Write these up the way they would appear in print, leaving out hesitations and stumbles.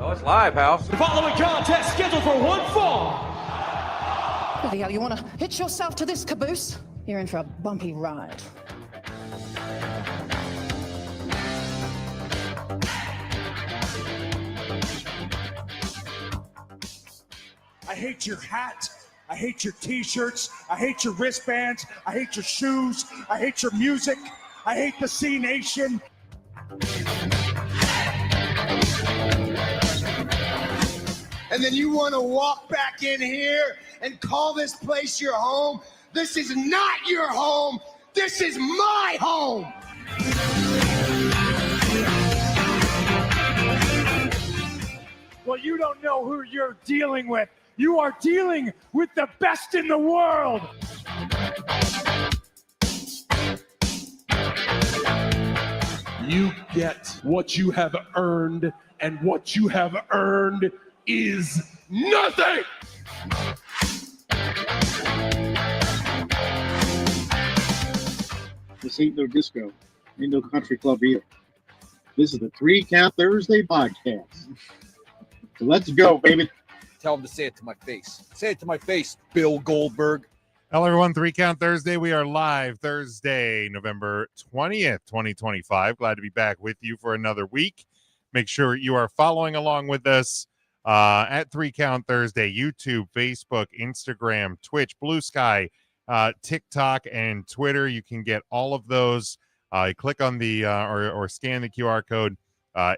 Oh, it's live, House. The following contest scheduled for one fall. Bloody hell, you want to hitch yourself to this caboose? You're in for a bumpy ride. I hate your hat. I hate your t-shirts. I hate your wristbands. I hate your shoes. I hate your music. I hate the C Nation. And then you want to walk back in here and call this place your home? This is not your home. This is my home. Well, you don't know who you're dealing with. You are dealing with the best in the world. You get what you have earned, and what you have earned is nothing. This ain't no disco, ain't no country club either. This is the 3 Count Thursday podcast. So let's go, baby. Tell him to say it to my face. Say it to my face, Bill Goldberg. Hello, everyone. 3 Count Thursday. We are live Thursday, November 20th, 2025. Glad to be back with you for another week. Make sure you are following along with us at 3 Count Thursday, YouTube, Facebook, Instagram, Twitch, Blue Sky, TikTok, and Twitter. You can get all of those. Click on the or scan the QR code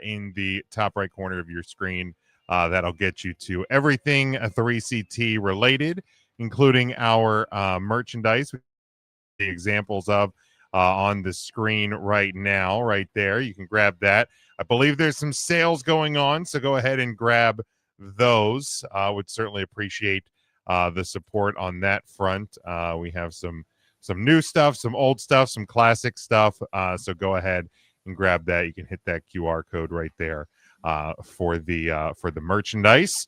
in the top right corner of your screen. That'll get you to everything 3CT related, including our merchandise, the examples of on the screen right now, right there. You can grab that. I believe there's some sales going on, so go ahead and grab those. Would certainly appreciate the support on that front. We have some new stuff, some old stuff, some classic stuff. So go ahead and grab that. You can hit that QR code right there for the merchandise.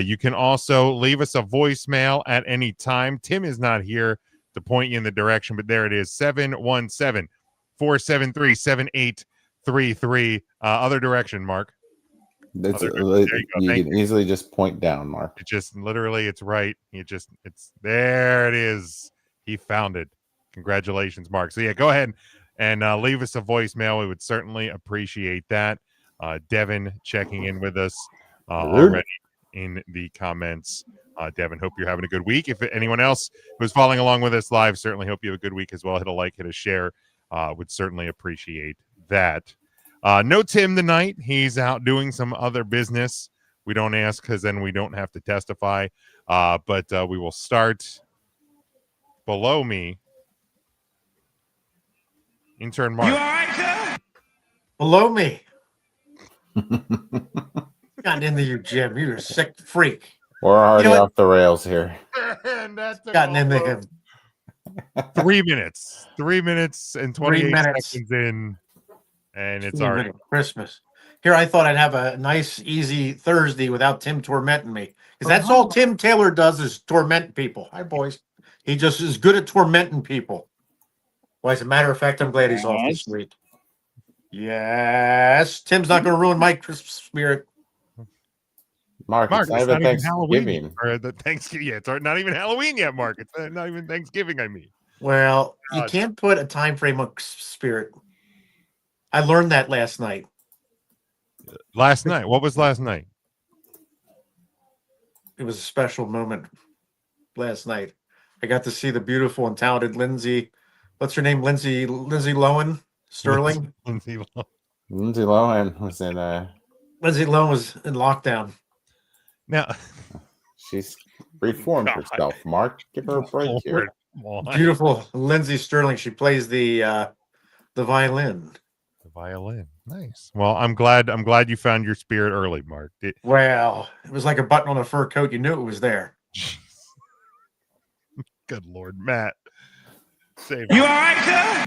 You can also leave us a voicemail at any time. Tim is not here to point you in the direction, but there it is, 717-473-7833. Other direction, Mark. You can easily just point down, Mark. It just literally, it's right. It's there. It is. He found it. Congratulations, Mark. So yeah, go ahead and leave us a voicemail. We would certainly appreciate that. Devin checking in with us already in the comments. Devin, hope you're having a good week. If anyone else who's following along with us live, certainly hope you have a good week as well. Hit a like, hit a share. Would certainly appreciate that. No Tim tonight. He's out doing some other business. We don't ask because then we don't have to testify. But we will start below me. Intern Mark. You all right, sir? Below me. Gotten into you, Jim. You're a sick freak. We're already off the rails here. Gotten into him. 3 minutes. 3 minutes and 28 seconds in. And it's already Christmas. Here, I thought I'd have a nice, easy Thursday without Tim tormenting me. Because that's all Tim Taylor does is torment people. Hi, boys. He just is good at tormenting people. Well, as a matter of fact, I'm glad he's off this week. Yes. Tim's not going to ruin my Christmas spirit. Mark, it's not even Thanksgiving. Or the Thanksgiving. Yeah, it's not even Halloween yet, Mark. It's not even Thanksgiving, I mean. Well, you can't put a time frame on spirit. I learned that last night. Last night? What was last night? It was a special moment last night. I got to see the beautiful and talented Lindsay. What's her name? Lindsay Lohan Sterling. Lindsay Lohan was in Lindsay Lohan was in lockdown. Now she's reformed herself. Mark, give her a break here. Beautiful Lindsay Sterling. She plays the violin. The violin. Nice. Well, I'm glad you found your spirit early, Mark. Well, it was like a button on a fur coat. You knew it was there. Good Lord, Matt. Save You all right, sir?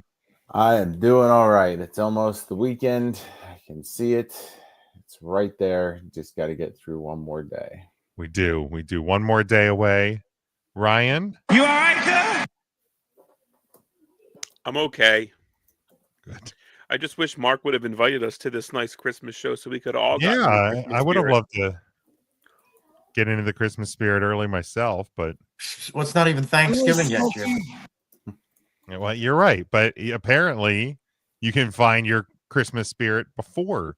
I am doing all right. It's almost the weekend. I can see it. It's right there. Just got to get through one more day. We do. One more day away. Ryan? You all right, sir? I'm okay. Good. I just wish Mark would have invited us to this nice Christmas show so we could all. Yeah, I would have loved to get into the Christmas spirit early myself, but well, it's not even Thanksgiving yet, Jim. Well, you're right, but apparently you can find your Christmas spirit before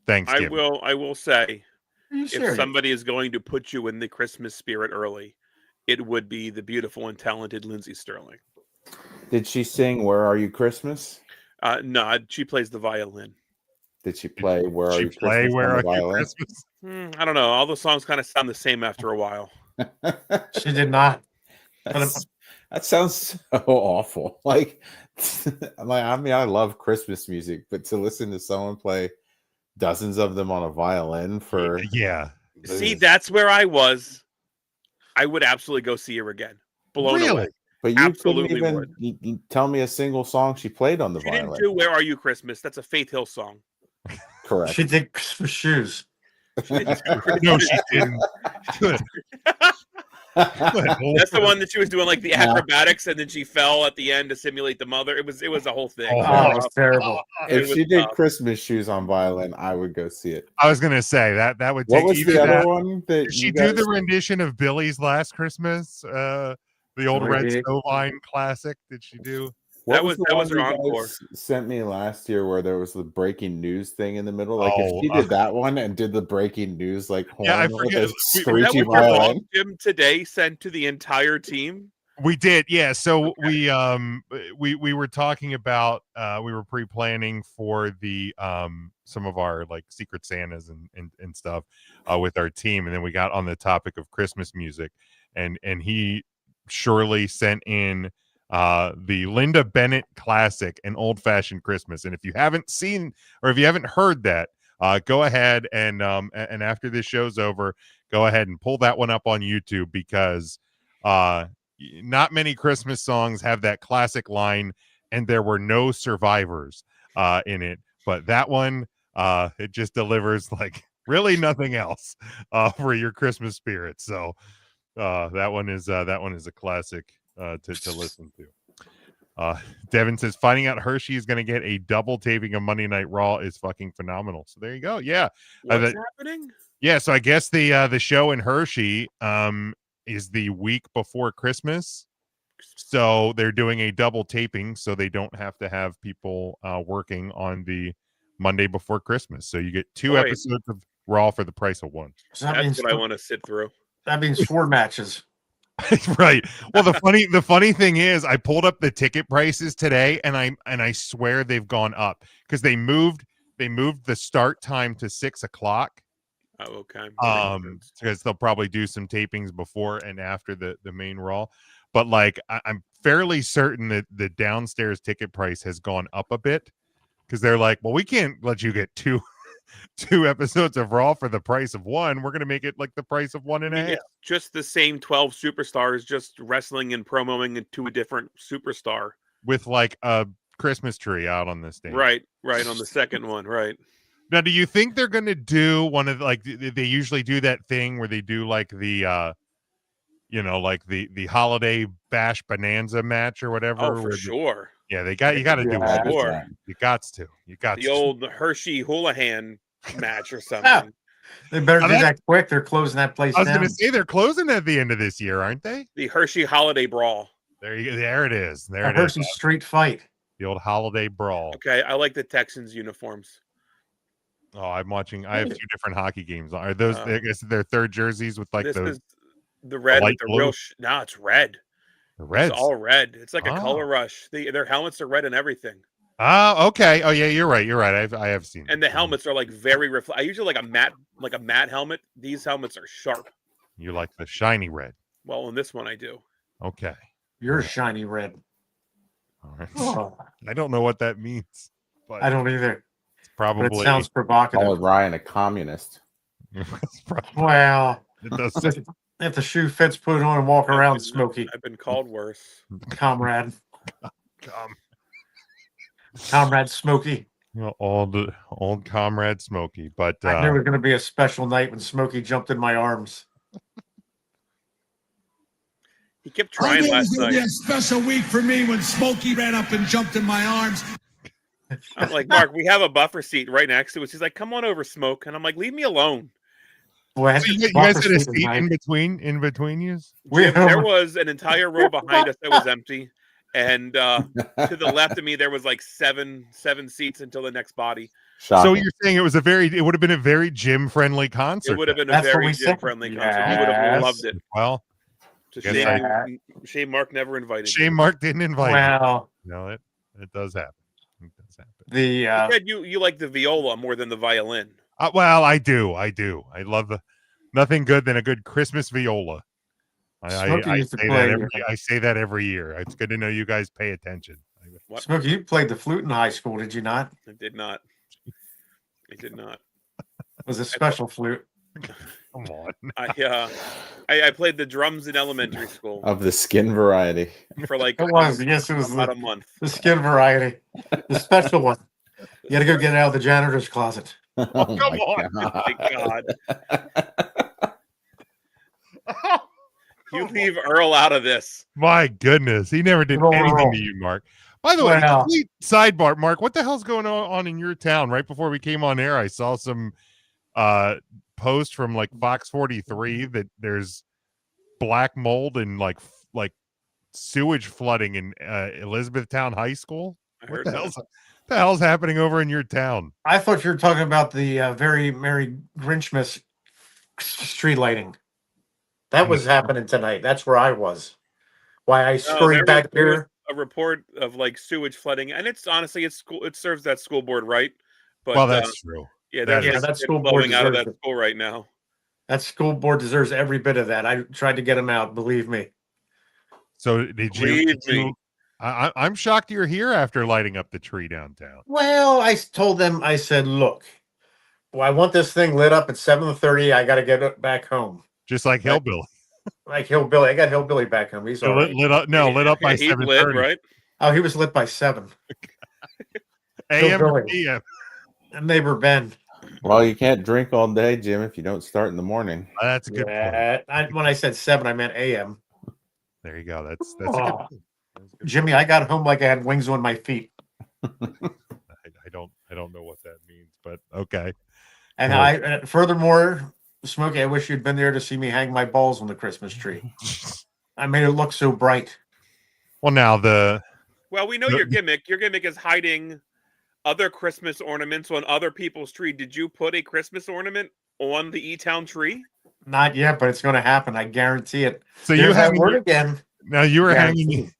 Thanksgiving. I will say, if serious? somebody is going to put you in the Christmas spirit early, it would be the beautiful and talented Lindsay Sterling. Did she sing "Where Are You Christmas"? No, she plays the violin. Did she play "Where Are You Christmas" Where on Are the You violin? Christmas? I don't know. All the songs kind of sound the same after a while. She did not. That sounds so awful. Like, I mean, I love Christmas music, but to listen to someone play dozens of them on a violin for See, that's where I was. I would absolutely go see her again. Blown away. But you absolutely couldn't would. even tell me a single song she played on the She violin. didn't do "Where Are You Christmas." That's a Faith Hill song. Correct. She did Christmas shoes. No, she didn't. Good. That's the one that she was doing like the acrobatics, and then she fell at the end to simulate the mother. It was a whole thing. Oh, it was terrible. If she did Christmas shoes on violin, I would go see it. I was gonna say that would What take was even the other that. one that Did she you do guys- the rendition of Billy's Last Christmas? The old Billy Red did. Snow Line classic. Did she do? What was the that one was her you encore. guys sent me last year where there was the breaking news thing in the middle? Like if Oh, she did that one and did the breaking news like horn Yeah, I with forget. a Is that screechy what your violin. blog, Jim, today sent to the entire team? We did, yeah. So we were talking about we were pre-planning for the some of our like Secret Santas and stuff with our team, and then we got on the topic of Christmas music, and he surely sent in the Linda Bennett classic, An Old Fashioned Christmas. And if you haven't seen or if you haven't heard that, go ahead and after this show's over, go ahead and pull that one up on YouTube, because not many Christmas songs have that classic line, and there were no survivors in it, but that one it just delivers like really nothing else for your Christmas spirit. So that one is a classic to listen to. Devin says finding out Hershey is going to get a double taping of Monday Night Raw is fucking phenomenal. So there you go. Yeah, What's happening? yeah. So I guess the show in Hershey is the week before Christmas, so they're doing a double taping so they don't have to have people working on the Monday before Christmas. So you get two Right. episodes of Raw for the price of one. So that That's means what I want to sit through. that means 4 matches. Right. Well, the funny thing is, I pulled up the ticket prices today, and I swear they've gone up because they moved the start time to 6 o'clock. Oh, okay. Because they'll probably do some tapings before and after the main Raw. But like, I'm fairly certain that the downstairs ticket price has gone up a bit, because they're like, well, we can't let you get two episodes of Raw for the price of one. We're going to make it like the price of one and a half. It's just the same 12 superstars just wrestling and promoting into a different superstar. With like a Christmas tree out on the stage. Right on the second one, right. Now, do you think they're going to do one of like they usually do that thing where they do like the like the holiday bash bonanza match or whatever? Oh, for sure. Yeah, you got to do it. Sure. You got to. The old Hershey Houlihan match or something. They better do that quick. They're closing that place I was down. going to say they're closing at the end of this year, aren't they? The Hershey Holiday Brawl. There it is. There A it Hershey is. Street Fight. The old holiday brawl. Okay, I like the Texans uniforms. Oh, I'm watching. I have 2 different hockey games. Are those? I guess they're third jerseys with like This the is the red light with the blue? real. No, it's red. the Reds. It's all red. It's like a Oh. color rush. Their helmets are red and everything. Oh, okay. Oh, yeah, you're right. I have seen. And the helmets are like very I usually like a matte helmet. These helmets are sharp. You like the shiny red. Well, in this one I do. Okay. You're shiny red. All right. Oh, I don't know what that means, but I don't either. it's But probably it sounds provocative. Call Ryan a communist. it's probably- Well, it does. if the shoe fits, put it on and walk around, Smokey. I've been called worse. Comrade. Come. Comrade Smokey. Old comrade Smokey, but I knew it was going to be a special night when Smokey jumped in my arms. He kept trying last night. A special week for me when Smokey ran up and jumped in my arms. I'm like, Mark, we have a buffer seat right next to us. He's like, come on over, smoke. And I'm like, leave me alone. Boy, So you guys had a seat in between you? Jim, there was an entire row behind us that was empty. And to the left of me, there was like seven seats until the next body. So you're saying it would have been a very gym-friendly concert. It would have been a That's what very we said. gym-friendly concert. We would have loved it. Well, Just guess shame Mark never invited you. Shame Mark didn't invite Well, you. No, it does happen. It does happen. The You said you like the viola more than the violin. Well, I do. I love nothing good than a good Christmas viola. I say that every year. It's good to know you guys pay attention. Smokey, you played the flute in high school, did you not? I did not. It was a special flute. Come on. I played the drums in elementary school Of the skin variety. for like It was. Yes, it was about a month. the skin variety, the special one. You got to go get it out of the janitor's closet. Oh, Come on. My God. You leave Earl out of this. My goodness. He never did anything to you, Mark. By the way, Well. complete sidebar, Mark, what the hell's going on in your town? Right before we came on air, I saw some post from like Fox 43 that there's black mold and like sewage flooding in Elizabethtown High School. What the hell's happening over in your town? I thought you were talking about the very Merry Grinchmas street lighting. That was happening tonight. That's where I was. Why I scurried back there was here. a report of like sewage flooding, and it's honestly it serves that school board right. But Well, that's true. Yeah, that school board blowing out of deserves that it. school right now. That school board deserves every bit of that. I tried to get them out. Believe me. So did you? I'm shocked you're here after lighting up the tree downtown. Well, I told them. I said, "Look, I want this thing lit up at 7:30. I got to get it back home." Just like Hillbilly. Like Hillbilly, I got Hillbilly back home. He's all right. lit up by 7:30, right? Oh, he was lit by 7 a.m. or Hillbilly. p.m. And neighbor Ben. Well, you can't drink all day, Jim, if you don't start in the morning. That's a good point. When I said 7, I meant a.m. There you go. That's a good point. Jimmy, I got home like I had wings on my feet. I don't know what that means, but okay. And furthermore, Smokey, I wish you'd been there to see me hang my balls on the Christmas tree. I made it look so bright. Well, now Well, we know your gimmick. Your gimmick is hiding other Christmas ornaments on other people's tree. Did you put a Christmas ornament on the E-Town tree? Not yet, but it's going to happen. I guarantee it. So you have word again. Now you were Guaranteed.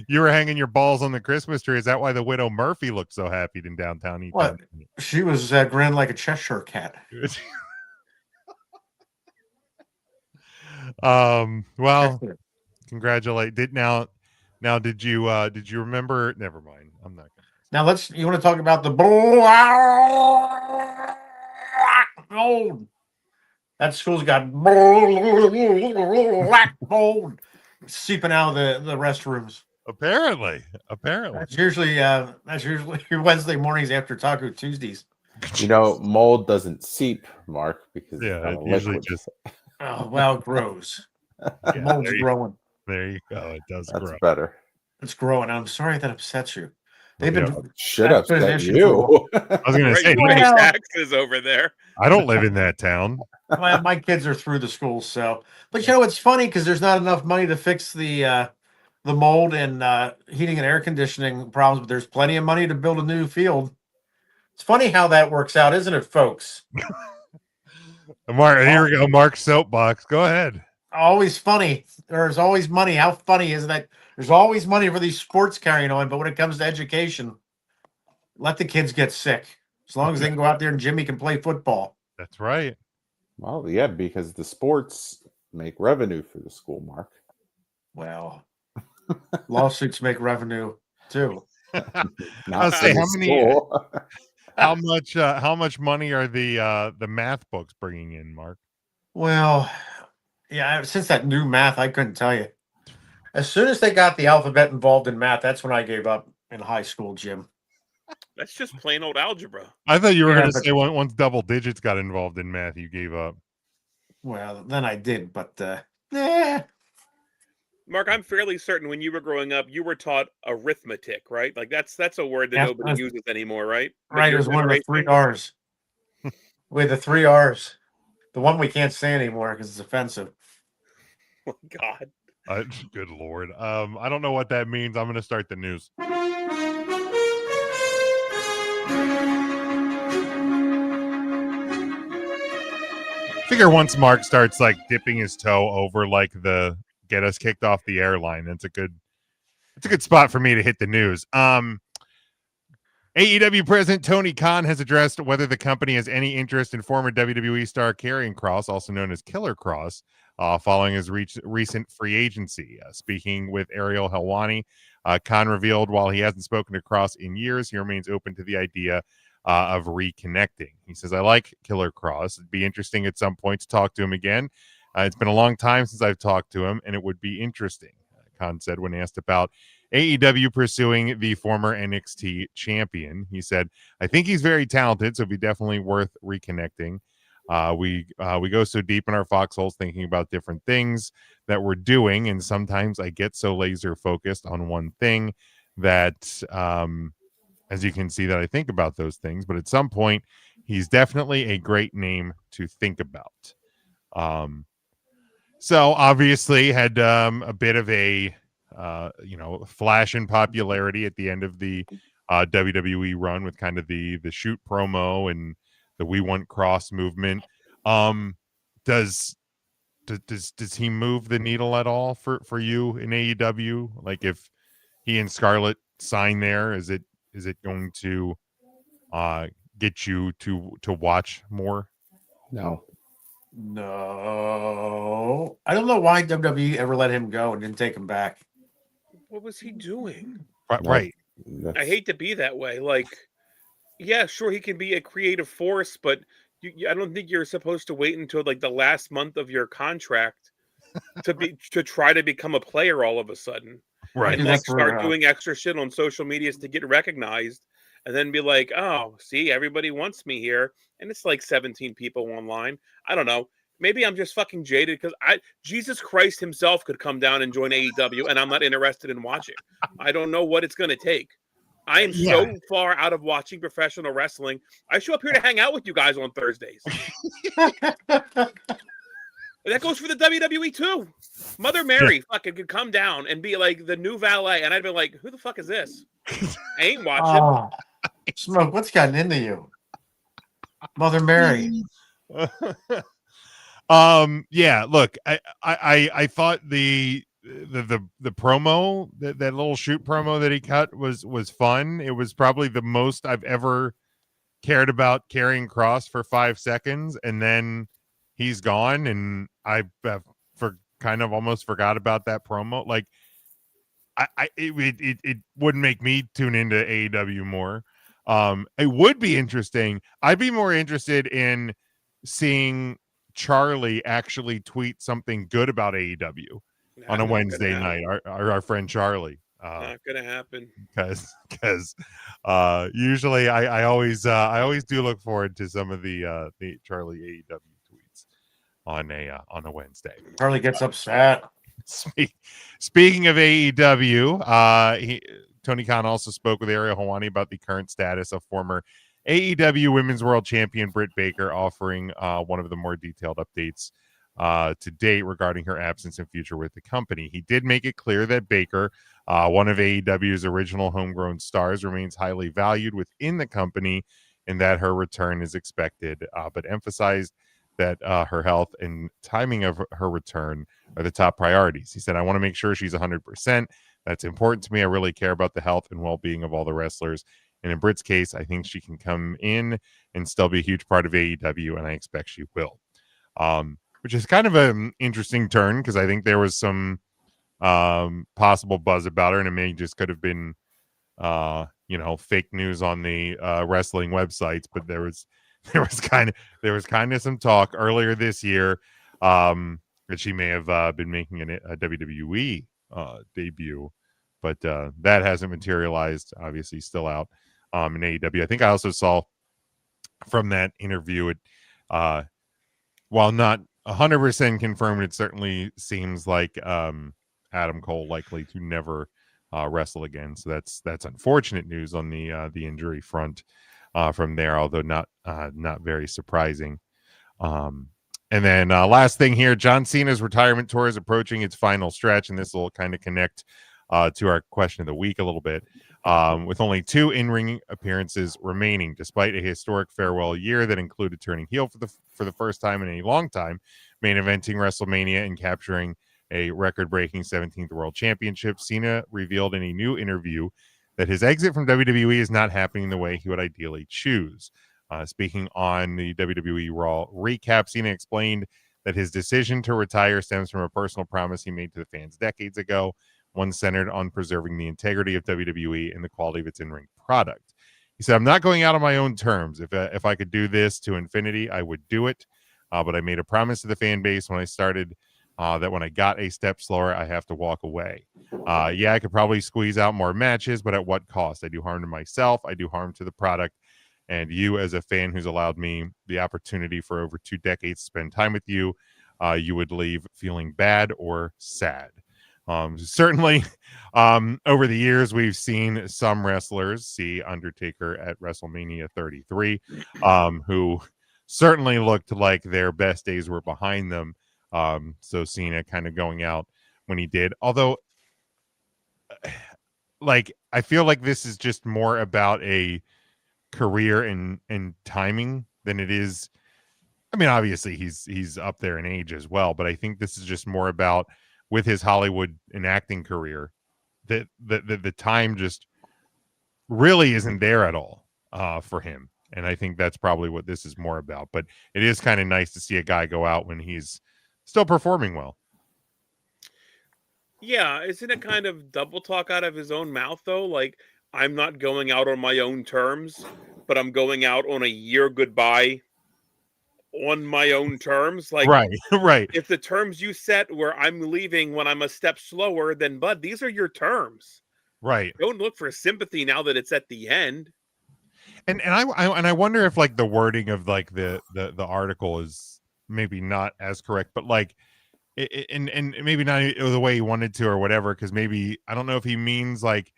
hanging your balls on the Christmas tree. Is that why the widow Murphy looked so happy in downtown E-Town? What? She was grinning like a Cheshire cat. Well, congratulate. Did you remember? Never mind. I'm not gonna. Now you want to talk about the mold. That school's got black mold seeping out of the restrooms. Apparently. That's usually Wednesday mornings after Taco Tuesdays. You know, mold doesn't seep, Mark, because Yeah, it's it not a usually liquid. just. Oh well, it grows. Mold's growing. There you go. It does That's grow. better. It's growing. I'm sorry that upsets you. They've been Should that's been an upset issue you. I was going to say, You pay taxes over there. I don't live in that town. my kids are through the school, so. But you know, it's funny because there's not enough money to fix the mold and heating and air conditioning problems, but there's plenty of money to build a new field. It's funny how that works out, isn't it, folks? Mark, here we go. Mark's soapbox. Go ahead. Always funny. There's always money. How funny is that? There's always money for these sports carrying on, but when it comes to education, let the kids get sick. As long as they can go out there and Jimmy can play football. That's right. Well, yeah, because the sports make revenue for the school, Mark. Well, lawsuits make revenue too. I'll say how much money are the math books bringing in, Mark? Well, yeah, since that new math, I couldn't tell you. As soon as they got the alphabet involved in math, that's when I gave up in high school, Jim. That's just plain old algebra. I thought you were going to but- say once double digits got involved in math, you gave up. Well, then I did, but Mark, I'm fairly certain when you were growing up, you were taught arithmetic, right? Like that's a word that Yeah, nobody uses anymore, right? Like right. It your was one of the three generation. R's. With the three R's. The one we can't say anymore because it's offensive. Oh my God. Good Lord. I don't know what that means. I'm going to start the news. Figure once Mark starts like dipping his toe over like the get us kicked off the airline, it's a good spot for me to hit the news. AEW President Tony Khan has addressed whether the company has any interest in former WWE star Karrion Kross, also known as Killer Kross, following his recent free agency. Speaking with Ariel Helwani, Khan revealed while he hasn't spoken to Kross in years, he remains open to the idea of reconnecting. He says, I like Killer Kross. It'd be interesting at some point to talk to him again. It's been a long time since I've talked to him, and it would be interesting, Khan said when asked about AEW pursuing the former NXT champion. He said, I think he's very talented, so it'd be definitely worth reconnecting. We go so deep in our foxholes thinking about different things that we're doing, and sometimes I get so laser focused on one thing that, as you can see, that I think about those things. But at some point, he's definitely a great name to think about. So obviously had a bit of a flash in popularity at the end of the WWE run with kind of the shoot promo and the We Want Cross movement. Does he move the needle at all for you in AEW? Like if he and Scarlett sign there, is it going to get you to watch more? No. No. I don't know why WWE ever let him go and didn't take him back. What was he doing? Right. I hate to be that way. Like, yeah, sure, he can be a creative force, but I don't think you're supposed to wait until like the last month of your contract to try to become a player all of a sudden, Right. and like start doing extra shit on social medias to get recognized, and then be like, oh, see, everybody wants me here, and it's like 17 people online. I don't know. Maybe I'm just fucking jaded because Jesus Christ himself could come down and join AEW, and I'm not interested in watching. I don't know what it's going to take. I am so far out of watching professional wrestling. I show up here to hang out with you guys on Thursdays. That goes for the WWE too. Mother Mary fucking could come down and be like the new valet, and I'd be like, who the fuck is this? I ain't watching. Oh, Smoke, what's gotten into you? Mother Mary. Yeah, look, I thought the promo, that little shoot promo that he cut was fun. It was probably the most I've ever cared about Karrion Kross for 5 seconds, and then he's gone, and I kind of almost forgot about that promo. Like it wouldn't make me tune into AEW more. It would be interesting. I'd be more interested in seeing Charlie actually tweet something good about AEW on a Wednesday night. Our friend Charlie. Not gonna happen. Because usually I always do look forward to some of the Charlie AEW tweets on a Wednesday. Charlie gets upset. Speaking of AEW, Tony Khan also spoke with Ariel Helwani about the current status of former AEW Women's World Champion Britt Baker, offering one of the more detailed updates to date regarding her absence and future with the company. He did make it clear that Baker, one of AEW's original homegrown stars, remains highly valued within the company and that her return is expected, but emphasized that her health and timing of her return are the top priorities. He said, I want to make sure she's 100%. That's important to me. I really care about the health and well-being of all the wrestlers. And in Britt's case, I think she can come in and still be a huge part of AEW, and I expect she will. Which is kind of an interesting turn, because I think there was some possible buzz about her, and it may just could have been, fake news on the wrestling websites. But there was kind of some talk earlier this year that she may have been making a WWE debut, but that hasn't materialized. Obviously, still out in AEW. I think I also saw from that interview it, while not 100% confirmed, it certainly seems like Adam Cole likely to never wrestle again. So that's unfortunate news on the injury front from there, although not very surprising. And then last thing here, John Cena's retirement tour is approaching its final stretch, and this will kind of connect to our question of the week a little bit. With only 2 in-ring appearances remaining, despite a historic farewell year that included turning heel for the first time in a long time, main eventing WrestleMania and capturing a record-breaking 17th World Championship, Cena revealed in a new interview that his exit from WWE is not happening the way he would ideally choose. Speaking on the WWE Raw recap, Cena explained that his decision to retire stems from a personal promise he made to the fans decades ago, one centered on preserving the integrity of WWE and the quality of its in-ring product. He said, "I'm not going out on my own terms. If I could do this to infinity, I would do it. But I made a promise to the fan base when I started that when I got a step slower, I have to walk away. Yeah, I could probably squeeze out more matches, but at what cost? I do harm to myself. I do harm to the product. And you, as a fan who's allowed me the opportunity for over 2 decades to spend time with you, you would leave feeling bad or sad." Certainly, over the years, we've seen some wrestlers see Undertaker at WrestleMania 33, who certainly looked like their best days were behind them. So Cena kind of going out when he did. Although, like, I feel like this is just more about a career and timing than it is. I mean, obviously he's up there in age as well, but I think this is just more about, with his Hollywood and acting career, that the time just really isn't there at all for him. And I think that's probably what this is more about. But it is kind of nice to see a guy go out when he's still performing well. Yeah, isn't it kind of double talk out of his own mouth, though? Like, I'm not going out on my own terms, but I'm going out on a year goodbye on my own terms. Like, right. If the terms you set where I'm leaving when I'm a step slower, then bud, these are your terms. Right. Don't look for sympathy now that it's at the end. And I wonder if, like, the wording of, like, the article is maybe not as correct, but like and maybe not the way he wanted to or whatever, because maybe, I don't know if he means like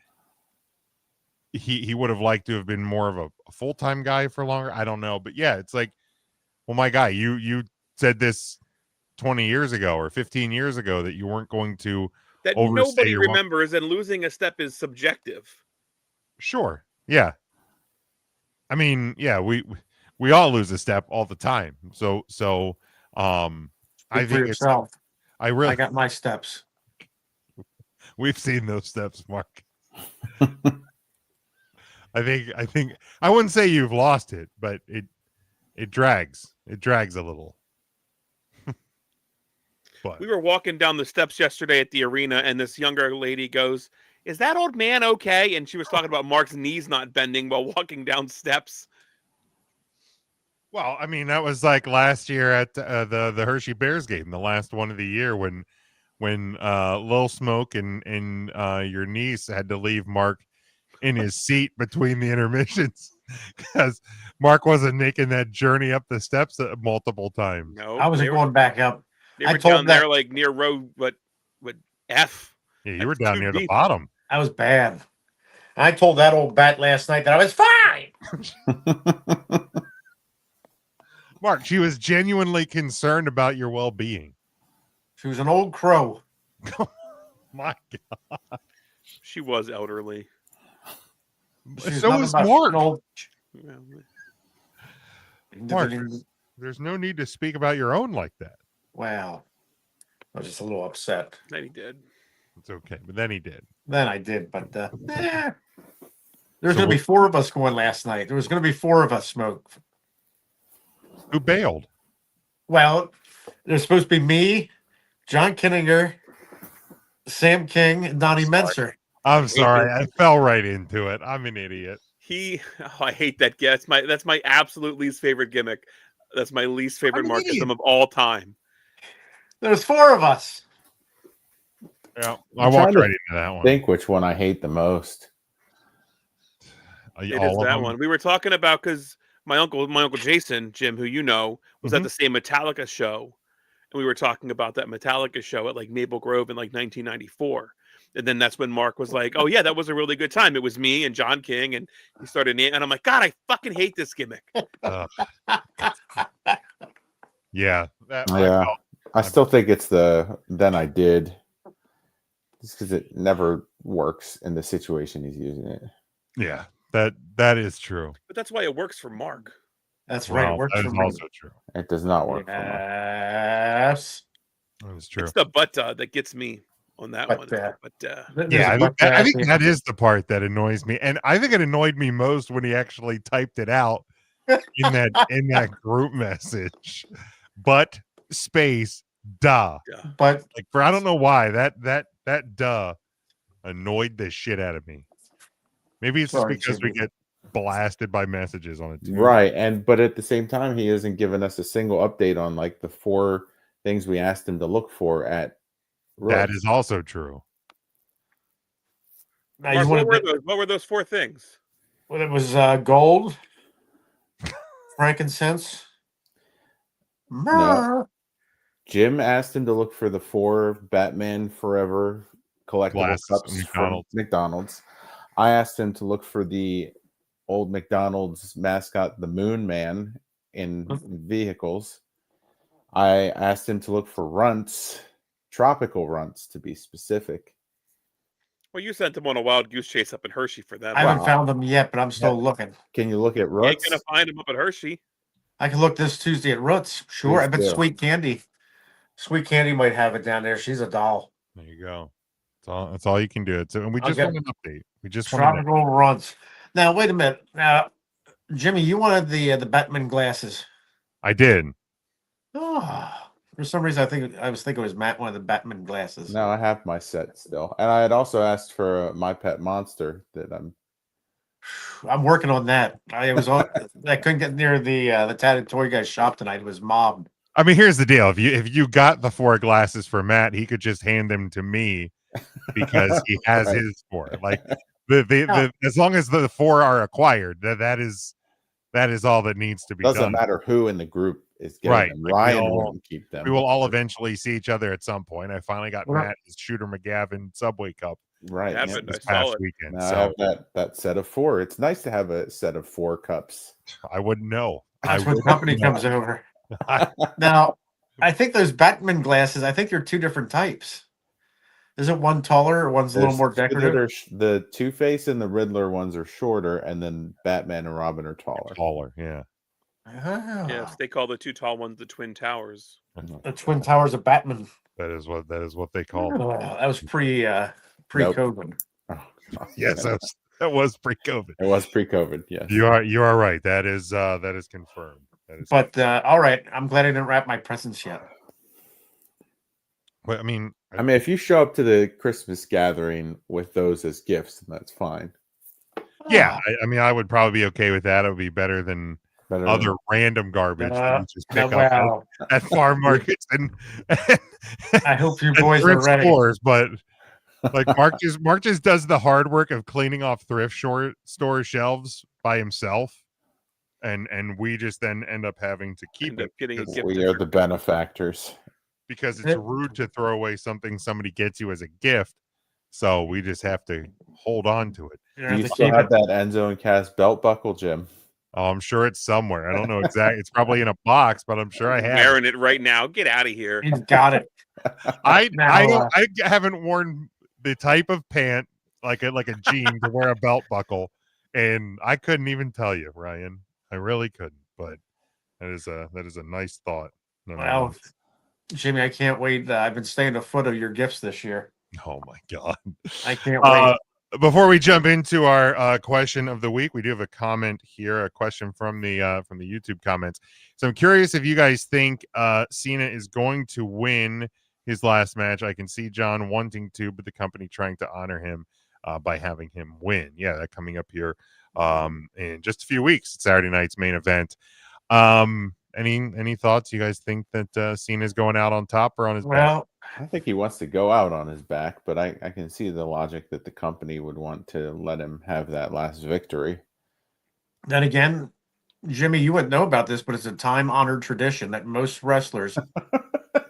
he would have liked to have been more of a full-time guy for longer. I don't know. But yeah, it's like, well, my guy, you said this 20 years ago or 15 years ago that you weren't going to That overstay nobody your remembers, and losing a step is subjective. Sure. Yeah. I mean, yeah, we all lose a step all the time. So I think yourself. I got my steps. We've seen those steps, Mark. I think I wouldn't say you've lost it, but it drags. It drags a little. But we were walking down the steps yesterday at the arena, and this younger lady goes, "Is that old man okay?" And she was talking about Mark's knees not bending while walking down steps. Well, I mean, that was like last year at the Hershey Bears game, the last one of the year, when Lil Smoke and your niece had to leave Mark in his seat between the intermissions because Mark wasn't making that journey up the steps multiple times. No, I wasn't going back up. They were down there like near row what F. Yeah, you were down near the bottom. That was bad. I told that old bat last night that I was fine. Mark, she was genuinely concerned about your well-being. She was an old crow. My God. She was elderly. So was Mark. Mark, Mark, there's no need to speak about your own like that. Wow. I was just a little upset. Then he did. It's okay, but then he did. Then I did, but there's going to be 4 of us going last night. There was going to be 4 of us, Smoke. Who bailed? Well, there's supposed to be me, John Kinninger, Sam King, and Donnie Menser. I'm sorry. I fell right into it. I'm an idiot. I hate that guy. That's my absolute least favorite gimmick. That's my least favorite Markism of all time. There's 4 of us. Yeah, I walked right into that one. Think which one I hate the most. It is that one. We were talking about because my uncle Jason, Jim, who you know, was at the same Metallica show. and we were talking about that Metallica show at like Maple Grove in like 1994. And then that's when Mark was like, "Oh yeah, that was a really good time. It was me and John King," and he started, and I'm like, "God, I fucking hate this gimmick." Yeah, I still think it's the "then I did," just because it never works in the situation he's using it. Yeah, that is true. But that's why it works for Mark. That's right. It works that for is me. also true. It does not work Yes. That is true. It's the but that gets me on that one. Yeah, I think that is the part that annoys me, and I think it annoyed me most when he actually typed it out in that group message. But space duh. But like I don't know why that duh annoyed the shit out of me. Maybe it's just because we get blasted by messages on it too. Right, but at the same time, he hasn't given us a single update on like the 4 things we asked him to look for at. That is also true. Mark, what were those 4 things? Well, it was gold, frankincense. No. Jim asked him to look for the 4 Batman Forever collectible cups from McDonald's. I asked him to look for the old McDonald's mascot, the Moon Man, in vehicles. I asked him to look for runts, tropical runts to be specific. Well, you sent them on a wild goose chase up in Hershey for them. I haven't found them yet, but I'm still looking. Can you look at You ain't Roots? gonna find them up at Hershey. I can look this Tuesday at Roots. Sure. I bet do. Sweet Candy might have it down there. She's a doll. There you go. That's all you can do. And we I'll just get want an update. We just want an tropical runs. Now, wait a minute. Now, Jimmy, you wanted the Batman glasses. I did. Oh, for some reason, I was thinking it was Matt wanted the Batman glasses. No, I have my set still, and I had also asked for my pet monster that I'm working on that. I couldn't get near the tatted toy guy's shop tonight. It was mobbed. I mean, here's the deal. If you got the 4 glasses for Matt, he could just hand them to me because he has Right. his 4. Like the as long as the 4 are acquired, that is all that needs to be doesn't done. matter who in the group is getting Right. them. Like, Ryan wouldn't keep them. We will all eventually see each other at some point. I finally got Well, Matt his Shooter McGavin Subway Cup Right. Happened. this I saw past it. weekend. Now I So have that set of 4. It's nice to have a set of 4 cups. I wouldn't know. That's when the company comes over. Now, I think those Batman glasses, I think they're 2 different types. Isn't one taller or one's a little more decorative? The Two-Face and the Riddler ones are shorter, and then Batman and Robin are taller. Taller, yeah. Yes, they call the 2 tall ones the Twin Towers. The Twin Towers of Batman. That is what they call it. Oh, that was pre-COVID. Oh, Yes, that was pre-COVID. It was pre-COVID. Yes. You are right. That is confirmed. That is But all right, I'm glad I didn't wrap my presents yet. But I mean, if you show up to the Christmas gathering with those as gifts, then that's fine. yeah, I mean, I would probably be okay with that. It would be better than other random garbage that you just pick up at farm markets and I hope you and boys are thrift ready. stores, but like Mark just does the hard work of cleaning off thrift store shelves by himself, and we just then end up having to keep it. Getting a gift We are the benefactors. Because it's rude to throw away something somebody gets you as a gift. So we just have to hold on to it. Do you still have that Enzo and Cass belt buckle, Jim? Oh, I'm sure it's somewhere. I don't know exactly. It's probably in a box, but I'm sure I have. Wearing it right now. Get out of here. He's got it. I haven't worn the type of pant like a jean to wear a belt buckle, and I couldn't even tell you, Ryan. I really couldn't. But that is a nice thought. Well, Jimmy, I can't wait. I've been staying a foot of your gifts this year. Oh my God. I can't wait. Before we jump into our question of the week, we do have a comment here, a question from the YouTube comments. So I'm curious if you guys think Cena is going to win his last match. I can see John wanting to, but the company trying to honor him by having him win. Yeah, that coming up here in just a few weeks. Saturday night's main event. Any thoughts? You guys think that Cena's going out on top or on his back? I think he wants to go out on his back, but I can see the logic that the company would want to let him have that last victory. Then again, Jimmy, you wouldn't know about this, but it's a time-honored tradition that most wrestlers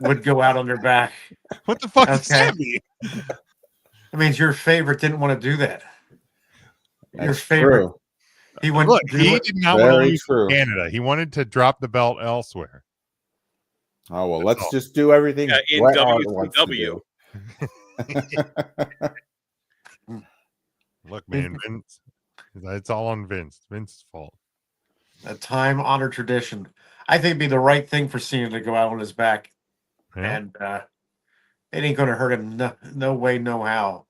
would go out on their back. What the fuck does that mean? That means your favorite didn't want to do that. Your That's favorite. true. He went. Look, he did not want to Very lose true. to Canada. He wanted to drop the belt elsewhere. Oh well, let's just do everything in Bret Hart wants to WCW. do. Look, man, Vince. It's all on Vince. Vince's fault. A time-honored tradition. I think it'd be the right thing for Cena to go out on his back, Yeah. and it ain't going to hurt him. No way, no how.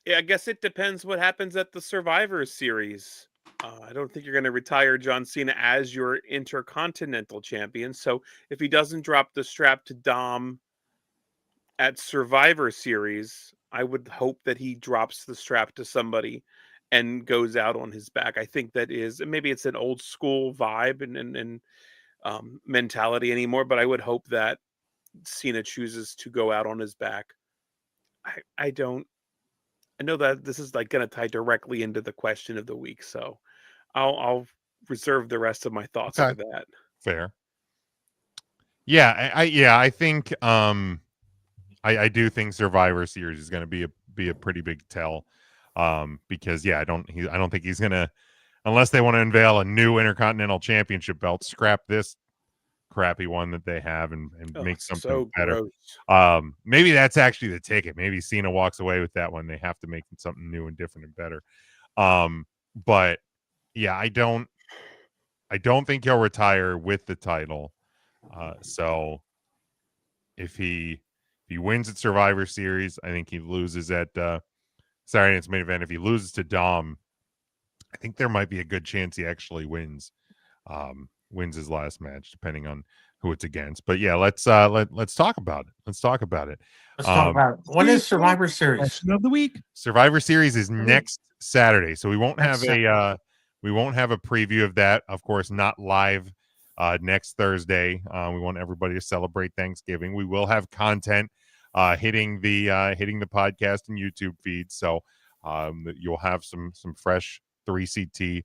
Yeah, I guess it depends what happens at the Survivor Series. I don't think you're going to retire John Cena as your Intercontinental Champion. So if he doesn't drop the strap to Dom at Survivor Series, I would hope that he drops the strap to somebody and goes out on his back. I think that is, maybe it's an old school vibe and mentality anymore, but I would hope that Cena chooses to go out on his back. I know that this is like going to tie directly into the question of the week, so I'll reserve the rest of my thoughts for that. Fair. Yeah, I think I do think Survivor Series is going to be a pretty big tell, because I don't think he's going to, unless they want to unveil a new Intercontinental Championship belt, scrap this crappy one that they have and make something so better. gross. Maybe that's actually the ticket. Maybe Cena walks away with that one. They have to make something new and different and better. But yeah, I don't think he'll retire with the title. So if he wins at Survivor Series, I think he loses at Saturday night's main event. If he loses to Dom, I think there might be a good chance he actually wins his last match, depending on who it's against. But yeah, let's talk about it. Let's talk about it. Let's talk about it. When is Survivor Series? Question of the week. Survivor Series is next Saturday, so we won't have a preview of that. Of course, not live next Thursday. We want everybody to celebrate Thanksgiving. We will have content hitting the podcast and YouTube feeds, so you'll have some fresh 3CT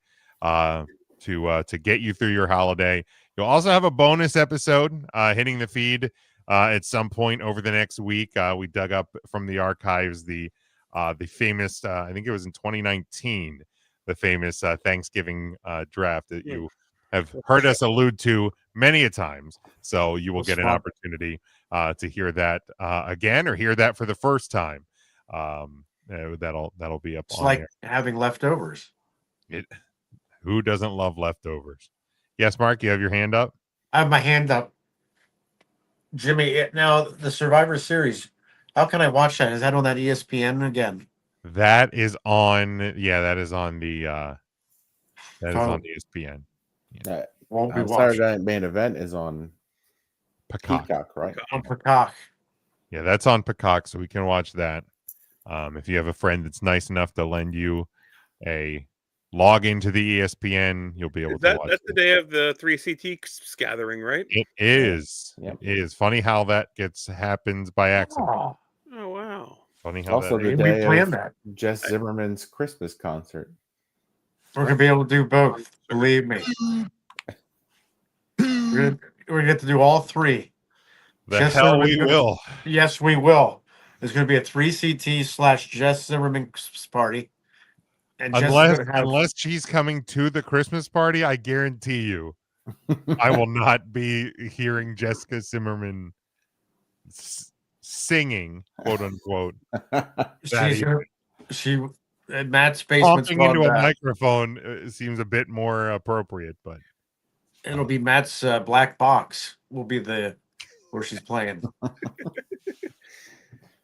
to get you through your holiday. You'll also have a bonus episode hitting the feed at some point over the next week. We dug up from the archives the famous, I think it was in 2019, the famous Thanksgiving draft that you have heard us allude to many a times. So you will get an opportunity to hear that again, or hear that for the first time. That'll be up. It's on like there. having leftovers. Who doesn't love leftovers? Yes, Mark, you have your hand up? I have my hand up. Jimmy, now the Survivor Series, how can I watch that? Is that on that ESPN again? That is on, yeah, that is on the is on ESPN. That won't be Saturday Night Main Event is on Peacock, right? On Peacock. Yeah, that's on Peacock, so we can watch that. If you have a friend that's nice enough to lend you a log into the ESPN, you'll be able to watch. That's the day of the 3CT gathering, right? It is. Yeah. It is funny how that happens by accident. Oh wow! Funny how Also the that day planned of that. Jess Zimmerman's Christmas concert. We're gonna be able to do both. Believe me. We're gonna get to do all three. The hell we will. Yes, we will. There's gonna be a 3CT / Jess Zimmerman Christmas party. And Unless she's coming to the Christmas party, I guarantee you, I will not be hearing Jessica Zimmerman singing, quote unquote. She at Matt's basement Talking into a microphone seems a bit more appropriate, but it'll be Matt's black box. Will be where she's playing.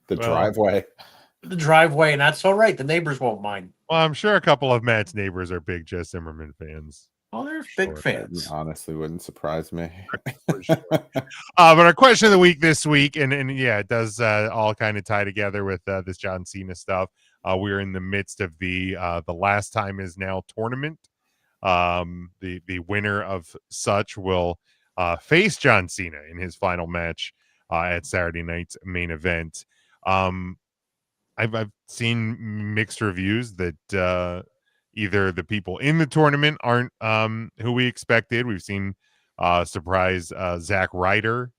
Driveway. The driveway, and that's all right. The neighbors won't mind. Well, I'm sure a couple of Matt's neighbors are big Jess Zimmerman fans. Oh, they're big fans. Honestly, wouldn't surprise me. But our question of the week this week, and yeah, it does all kind of tie together with this John Cena stuff. We're in the midst of the Last Time Is Now tournament. The winner of such will face John Cena in his final match at Saturday night's main event. I've seen mixed reviews that either the people in the tournament aren't who we expected. We've seen surprise Zack Ryder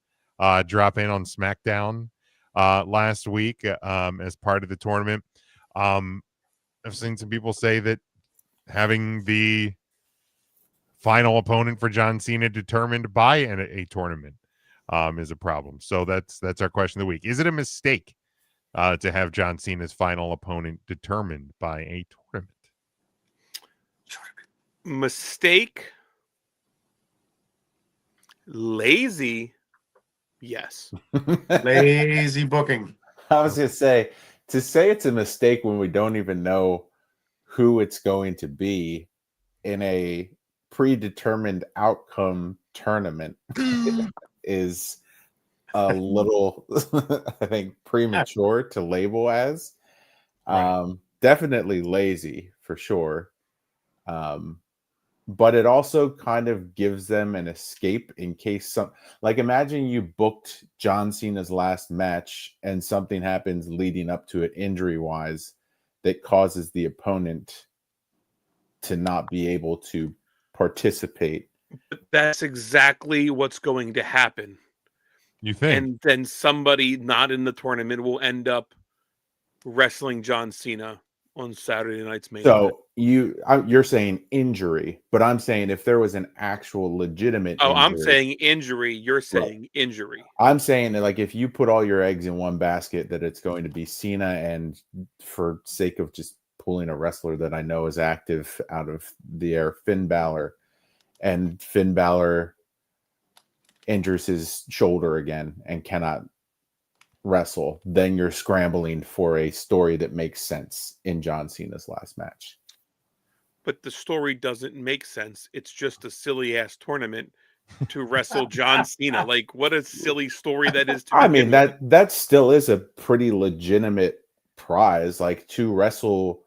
drop in on SmackDown last week as part of the tournament. I've seen some people say that having the final opponent for John Cena determined by a tournament is a problem. So that's our question of the week. Is it a mistake to have John Cena's final opponent determined by a tournament? Mistake? Lazy? Yes. Lazy booking. I was going to say it's a mistake when we don't even know who it's going to be in a predetermined outcome tournament is a little, I think, premature to label as. Definitely lazy for sure. But it also kind of gives them an escape in case imagine you booked John Cena's last match and something happens leading up to it injury wise that causes the opponent to not be able to participate. But that's exactly what's going to happen. You think? And then somebody not in the tournament will end up wrestling John Cena on Saturday night's main event. So you're saying injury, but I'm saying if there was an actual legitimate injury, I'm saying injury, you're saying injury. I'm saying that, like, if you put all your eggs in one basket, that it's going to be Cena, and for sake of just pulling a wrestler that I know is active out of the air, Finn Balor, and Finn Balor injures his shoulder again and cannot wrestle, then you're scrambling for a story that makes sense in John Cena's last match. But the story doesn't make sense. It's just a silly ass tournament to wrestle John Cena. Like, what a silly story that is. I mean, that still is a pretty legitimate prize. Like, to wrestle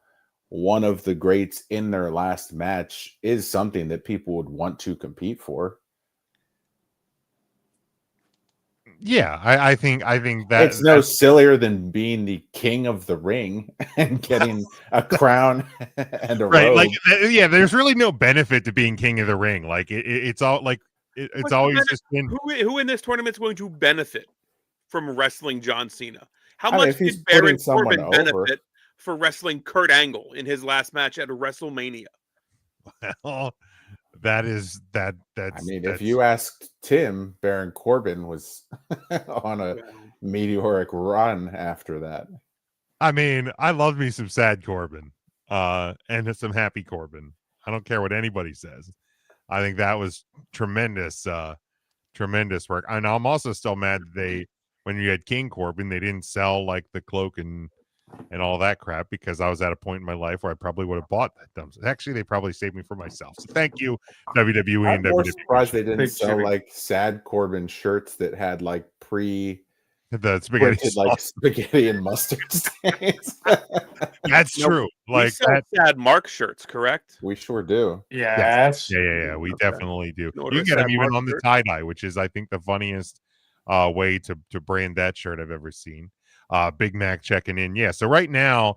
one of the greats in their last match is something that people would want to compete for. Yeah, I think that it's no sillier than being the king of the ring and getting a crown and a robe. Like, yeah, there's really no benefit to being king of the ring. Like, it's all like it's always just been who in this tournament is going to benefit from wrestling John Cena. How much did Baron Corbin benefit for wrestling Kurt Angle in his last match at a WrestleMania? Well, that's I mean, if you asked Tim, Baron Corbin was on a meteoric run after that. I mean, I love me some sad Corbin and some happy Corbin. I don't care what anybody says. I think that was tremendous work. And I'm also still mad that when you had King Corbin, they didn't sell like the cloak and all that crap, because I was at a point in my life where I probably would have bought that dumb. Actually, they probably saved me for myself. So thank you, WWE. I'm more surprised they didn't sell like sad Corbin shirts that had like the spaghetti, like spaghetti and mustard stains. That's true. Like that sad Mark shirts, correct? We sure do. Yes. Yeah. We definitely do. You get them even on the tie dye, which is, I think, the funniest way to brand that shirt I've ever seen. Big Mac checking in. Yeah. So right now,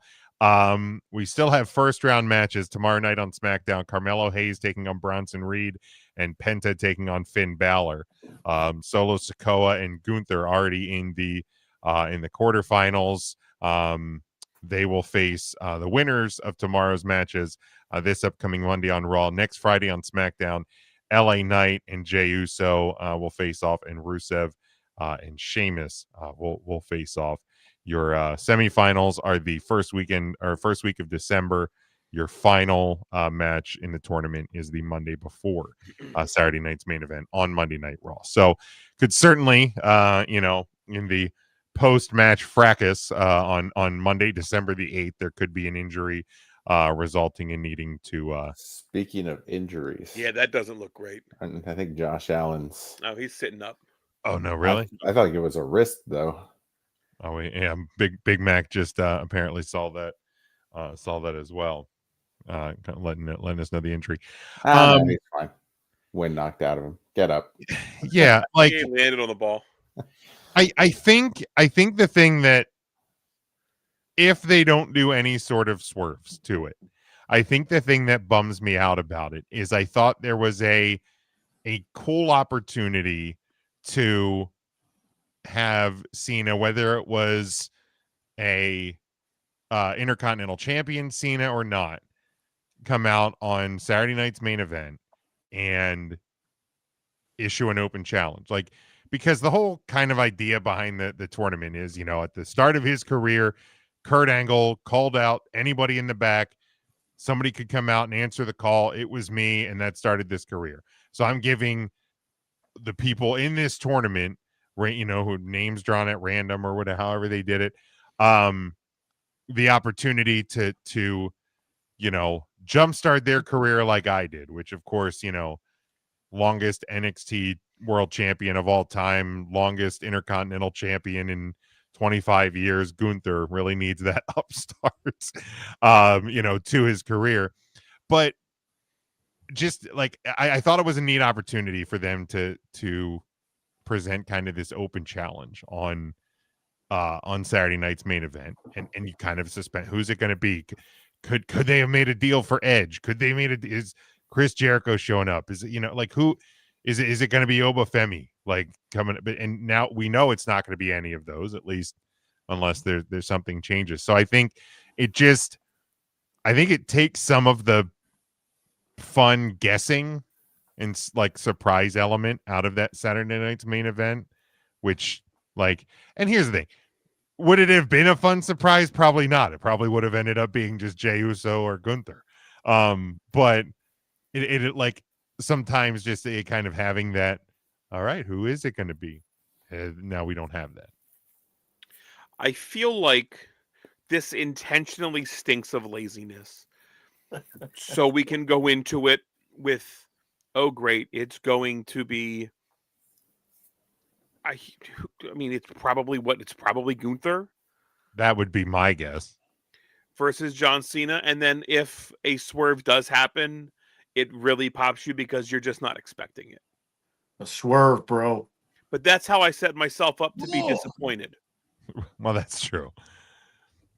we still have first round matches tomorrow night on SmackDown. Carmelo Hayes taking on Bronson Reed, and Penta taking on Finn Balor. Solo Sikoa and Gunther already in the quarterfinals. They will face the winners of tomorrow's matches this upcoming Monday on Raw. Next Friday on SmackDown, LA Knight and Jey Uso will face off, and Rusev and Sheamus will face off. Your semifinals are the first week of December. Your final match in the tournament is the Monday before Saturday night's main event on Monday Night Raw. So could certainly, in the post-match fracas on Monday, December the 8th, there could be an injury resulting in needing to... Speaking of injuries. Yeah, that doesn't look great. I think Josh Allen's... Oh, he's sitting up. Oh, no, really? I thought it was a wrist, though. Oh, yeah. Big Mac just apparently saw that as well. Letting us know the injury. No, he's fine. Wind knocked out of him. Get up. Yeah, like he landed on the ball. I think the thing that, if they don't do any sort of swerves to it, I think the thing that bums me out about it is I thought there was a a cool opportunity to have Cena, whether it was a Intercontinental Champion Cena or not, come out on Saturday night's main event and issue an open challenge. Like, because the whole kind of idea behind the tournament is, at the start of his career, Kurt Angle called out anybody in the back. Somebody could come out and answer the call. It was me, and that started this career. So I'm giving the people in this tournament, who names drawn at random or whatever, however they did it, the opportunity to jumpstart their career like I did, which of course, longest NXT world champion of all time, longest Intercontinental champion in 25 years. Gunther really needs that upstart, to his career. But just like, I thought it was a neat opportunity for them to present kind of this open challenge on Saturday night's main event, and you kind of suspend who's it going to be. Could they have made a deal for Edge? Could they is Chris Jericho showing up? Is it who is it? Is it going to be Obafemi coming? And now we know it's not going to be any of those, at least unless there's something changes. So I think it takes some of the fun guessing and surprise element out of that Saturday night's main event, which and here's the thing. Would it have been a fun surprise? Probably not. It probably would have ended up being just Jey Uso or Gunther. But it sometimes just it kind of having that, all right, who is it going to be? Now we don't have that. I feel like this intentionally stinks of laziness. So we can go into it with, oh, great, it's going to be, I mean, it's probably Gunther. That would be my guess. Versus John Cena. And then if a swerve does happen, it really pops you because you're just not expecting it. A swerve, bro. But that's how I set myself up to be disappointed. Well, that's true.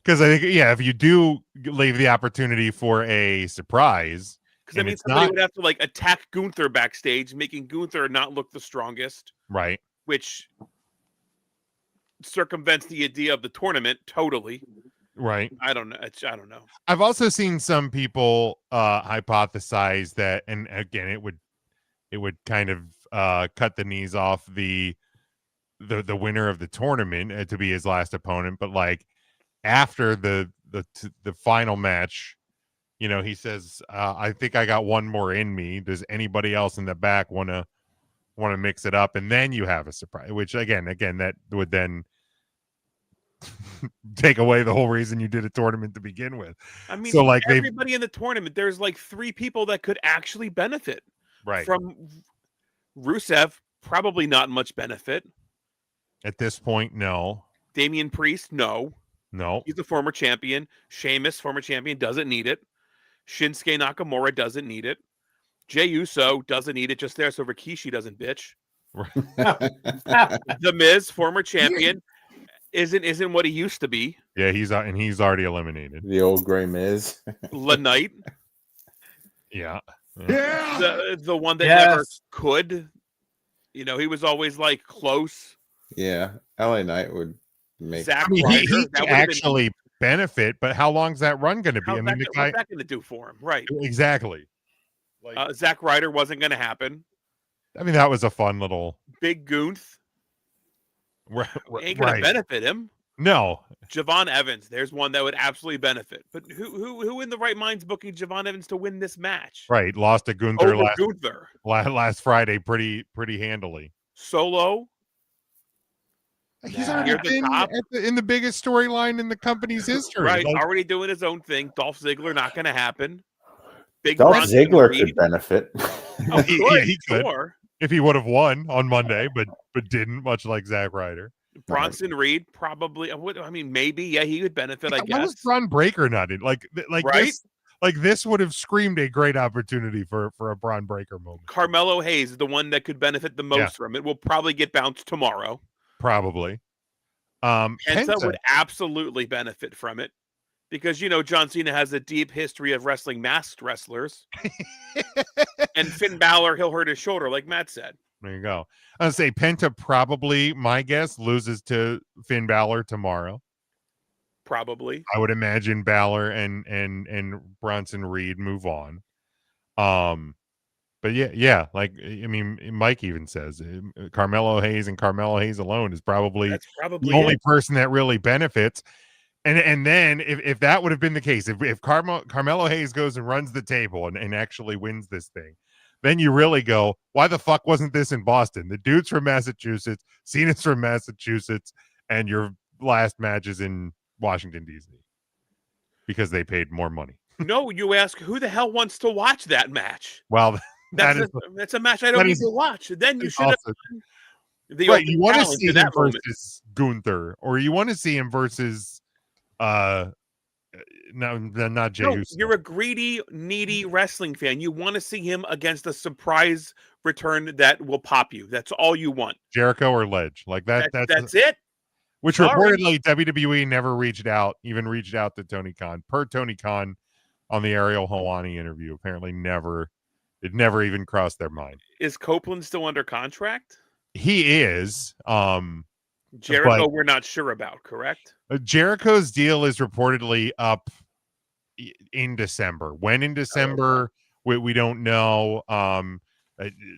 Because I think, if you do leave the opportunity for a surprise, because I mean, somebody would have to attack Gunther backstage, making Gunther not look the strongest, right? Which circumvents the idea of the tournament totally, right? I don't know. I don't know. I've also seen some people hypothesize that, and again, it would kind of cut the knees off the winner of the tournament to be his last opponent, but after the final match, he says, I think I got one more in me. Does anybody else in the back want to mix it up? And then you have a surprise, which again, that would then take away the whole reason you did a tournament to begin with. I mean, so everybody in the tournament, there's 3 people that could actually benefit. Right. From Rusev, probably not much benefit. At this point, no. Damian Priest, no. No. He's a former champion. Sheamus, former champion, doesn't need it. Shinsuke Nakamura doesn't need it. Jey Uso doesn't need it, just there so Rikishi doesn't bitch. The Miz, former champion, isn't what he used to be. Yeah, he's already eliminated. The old gray Miz. LaKnight. Yeah. The one that never could. He was always close. Yeah. LA Knight would make Zack Ryder. He actually benefit, but how long's that run going to be? What's that going to do for him? Right. Exactly. Zack Ryder wasn't going to happen. I mean, that was a fun little Big Gunth. Ain't going to right. benefit him. No. Javon Evans. There's one that would absolutely benefit. But who in the right mind's booking Javon Evans to win this match? Right. Lost to Gunther Gunther last Friday pretty handily. Solo. He's already been in the biggest storyline in the company's history. Right. Already doing his own thing. Dolph Ziggler, not going to happen. Dolph Ziggler could benefit. Oh, he could. Sure. If he would have won on Monday, but didn't, much like Zack Ryder. Bronson Reed, probably. I mean, maybe. Yeah, he would benefit, I guess. Why was Braun Breaker not in? Right? This would have screamed a great opportunity for a Braun Breaker moment. Carmelo Hayes is the one that could benefit the most from it. Will probably get bounced tomorrow. Probably. Penta would absolutely benefit from it Because John Cena has a deep history of wrestling masked wrestlers. And Finn Balor, he'll hurt his shoulder, like Matt said. There you go. I'll say Penta probably, my guess, loses to Finn Balor tomorrow. Probably. I would imagine Balor and Bronson Reed move on. But yeah, like, I mean, Mike even says Carmelo Hayes and Carmelo Hayes alone is probably the only person that really benefits. And then if that would have been the case, if Carmelo Hayes goes and runs the table and actually wins this thing, then you really go, why the fuck wasn't this in Boston? The dude's from Massachusetts, Cena's from Massachusetts, and your last match is in Washington, D.C. because they paid more money. No, you ask, who the hell wants to watch that match? Well, that's a match I don't need to watch. Then you should have you want to see him versus Gunther, or you want to see him versus not Jey Uso. You're a greedy, needy wrestling fan. You want to see him against a surprise return that will pop you. That's all you want. Jericho or Ledge, like that. That's it. Which reportedly WWE never reached out to Tony Khan. Per Tony Khan on the Ariel Helwani interview, apparently it never even crossed their mind. Is Copeland still under contract? He is. Jericho, we're not sure about, correct? Jericho's deal is reportedly up in December. When in December, we don't know.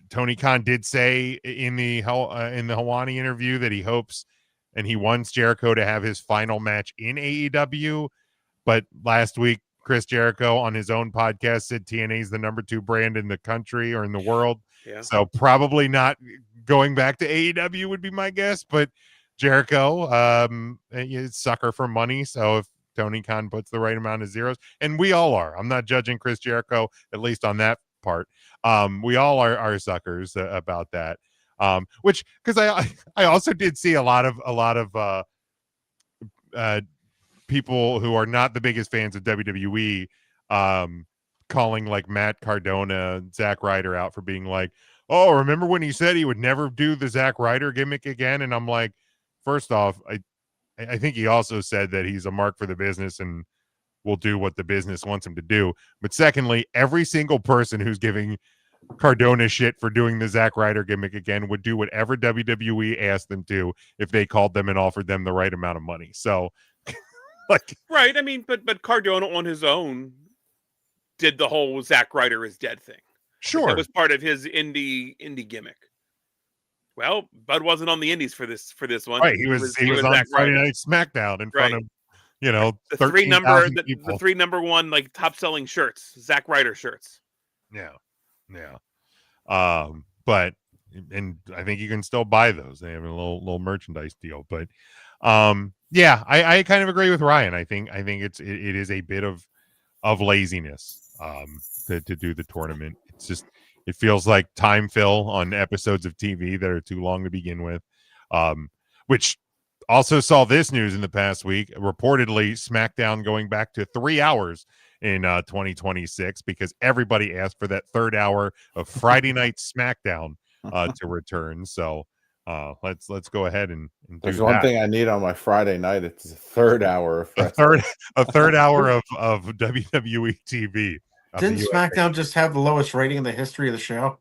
Tony Khan did say in the Helwani interview that he hopes and he wants Jericho to have his final match in AEW. But last week, Chris Jericho on his own podcast said TNA is the number 2 brand in the country or in the world. Yeah. So probably not going back to AEW would be my guess. But Jericho, sucker for money. So if Tony Khan puts the right amount of zeros, and we all are, I'm not judging Chris Jericho, at least on that part. We all are suckers about that. Which, because I also did see a lot of people who are not the biggest fans of WWE calling like Matt Cardona, Zack Ryder out for being like, oh, remember when he said he would never do the Zack Ryder gimmick again? And I'm like, first off, I think he also said that he's a mark for the business and will do what the business wants him to do. But secondly, every single person who's giving Cardona shit for doing the Zack Ryder gimmick again would do whatever WWE asked them to if they called them and offered them the right amount of money. So, right. I mean, but Cardona on his own did the whole Zack Ryder is dead thing. Sure, that was part of his indie gimmick. Well, Bud wasn't on the indies for this one. Right, he was on Friday Night SmackDown in front of the 3 number 1 like top selling shirts, Zack Ryder shirts. Yeah. But and I think you can still buy those. They have a little merchandise deal. But yeah, I kind of agree with Ryan. I think it is a bit of laziness to do the tournament. It's just, it feels like time fill on episodes of TV that are too long to begin with. Which also saw this news in the past week. Reportedly, SmackDown going back to 3 hours in 2026 because everybody asked for that 3rd hour of Friday Night SmackDown to return. So let's go ahead and do There's that. one thing I need on my Friday night. It's a 3rd hour of a third hour of WWE TV. Didn't SmackDown just have the lowest rating in the history of the show?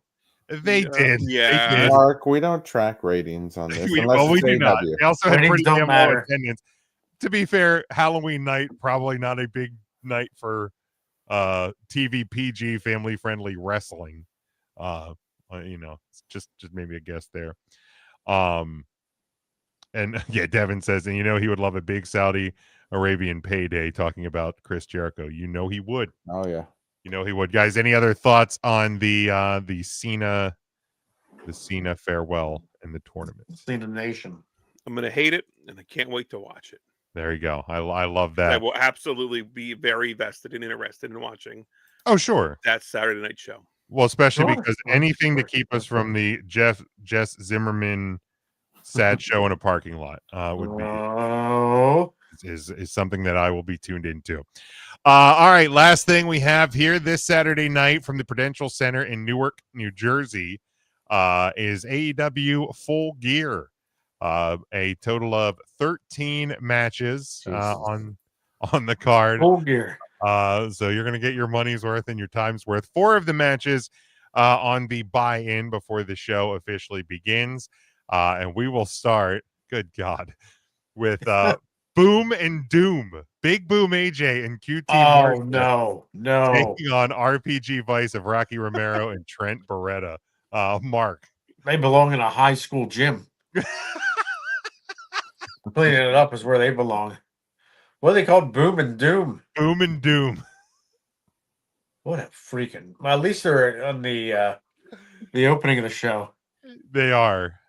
They did. Yeah. They did. Mark, we don't track ratings on this. We do not. They also had pretty don't damn low matter. attendance. To be fair, Halloween night, probably not a big night for TV PG family friendly wrestling. It's just maybe a guess there. And yeah, Devin says, and he would love a big Saudi Arabian payday talking about Chris Jericho. He would. Oh yeah. He would. Guys, any other thoughts on the Cena farewell in the tournament? Cena Nation. I'm gonna hate it, and I can't wait to watch it. There you go. I love that. I will absolutely be very vested and interested in watching. Oh, sure. That Saturday night show. Well, especially because anything to keep us from the Jess Zimmerman sad show in a parking lot would be is something that I will be tuned into. All right, last thing we have here this Saturday night from the Prudential Center in Newark, New Jersey, is AEW Full Gear. A total of 13 matches on on the card. Full Gear. So you're going to get your money's worth and your time's worth. 4 of the matches on the buy-in before the show officially begins. And we will start, good God, with Boom and Doom. Big Boom AJ and QT Oh, Marshall no. taking on RPG Vice of Rocky Romero and Trent Beretta. Mark. They belong in a high school gym. Cleaning it up is where they belong. What are they called? Boom and Doom. Boom and Doom. What a freaking. Well, at least they're on the opening of the show. They are.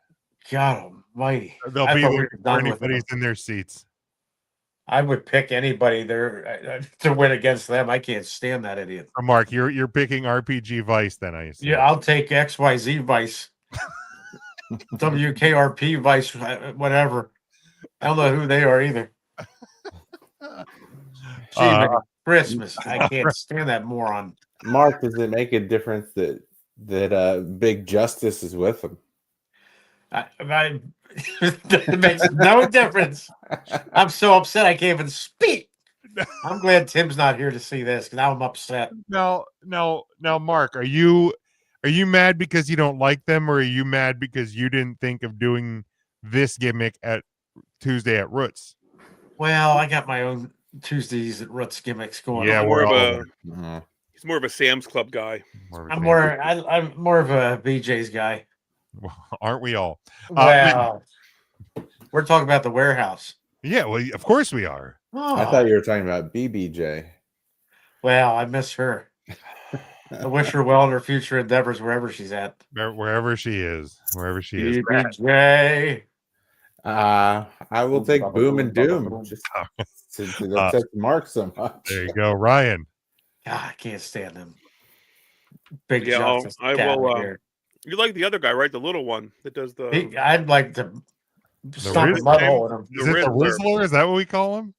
God almighty. They'll be there for anybody's in their seats. I would pick anybody there to win against them. I can't stand that idiot. Mark, you're picking RPG Vice then, I assume. Yeah, I'll take XYZ Vice. WKRP Vice, whatever. I don't know who they are either. Christmas. I can't stand that moron. Mark, does it make a difference that Big Justice is with him? It makes no difference. I'm so upset I can't even speak. I'm glad Tim's not here to see this because now I'm upset. Now, Mark, are you mad because you don't like them, or are you mad because you didn't think of doing this gimmick at Tuesday at Roots? Well, I got my own Tuesdays at Roots gimmicks going on. He's more of a Sam's Club guy. I'm more of a BJ's guy. Aren't we all? Well, we're talking about the warehouse. Yeah, well, of course we are. Oh. I thought you were talking about BBJ. Well, I miss her. I wish her well in her future endeavors wherever she's at. Wherever she is. BBJ. I will take Boom and Doom just since it upsets Mark so much. There you go, Ryan. God, I can't stand him. Big Yeah, Justice. I will. You like the other guy, right? The little one that does the. I'd like to stop his butthole in him. Is it the Rizzler? Is that what we call him?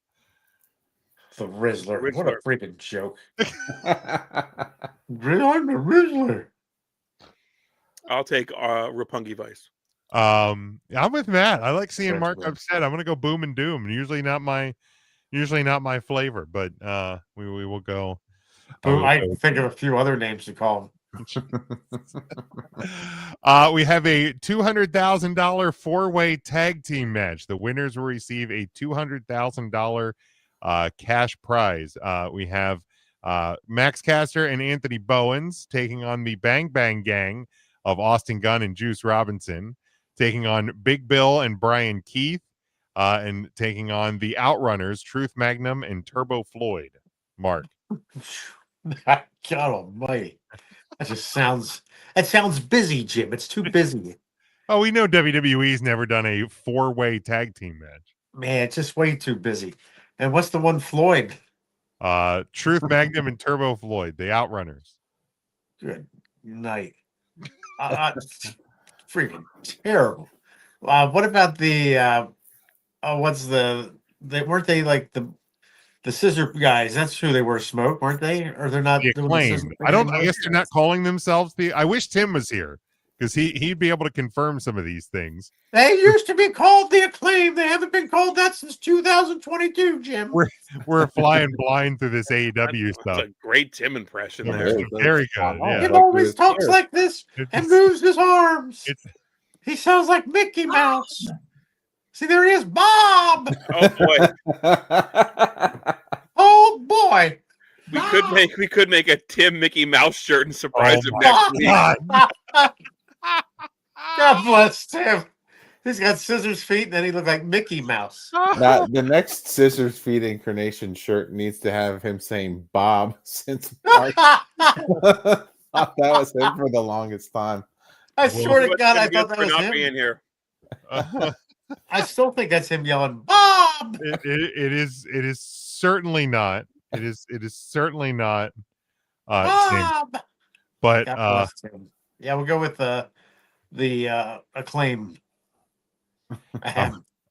The Rizzler. What a freaking joke. I'm the Rizzler. I'll take Roppongi Vice. I'm with Matt. I like seeing Mark upset. I'm gonna go Boom and Doom. Usually not my flavor, but we will go. Boom. I think of a few other names to call him. We have a $200,000 4-way tag team match. The winners will receive a $200,000 cash prize. We have Max Caster and Anthony Bowens taking on the Bang Bang Gang of Austin Gunn and Juice Robinson, taking on Big Bill and Brian Keith, and taking on the Outrunners, Truth Magnum and Turbo Floyd. Mark. God almighty. That sounds busy, Jim. It's too busy. Oh, we know WWE's never done a 4-way tag team match. Man, it's just way too busy. And what's the one Floyd? Truth Magnum and Turbo Floyd, the Outrunners. Good night. Freaking terrible. What about the weren't they like the scissor guys? That's who they were. Smoke, weren't they? Or they're not doing the scissor I guess they're not calling themselves I wish Tim was here because he'd be able to confirm some of these things. They used to be called the Acclaim. They haven't been called that since 2022, Jim. We're flying blind through this AEW stuff. That's a great Tim impression. Yeah, There. very good. Yeah. Tim always talks like this and moves his arms. He sounds like Mickey Mouse. See, there he is, Bob. Oh boy. Oh boy. We could make a Tim Mickey Mouse shirt and surprise him next week. God bless Tim. He's got scissors feet, and then he looked like Mickey Mouse. The next Scissors Feet Incarnation shirt needs to have him saying Bob since Mark. That was him for the longest time. I swear to God, I thought that was him. Being here. I still think that's him yelling, Bob. It is certainly not. It is certainly not. Bob. Tim. But yeah, we'll go with the Acclaim.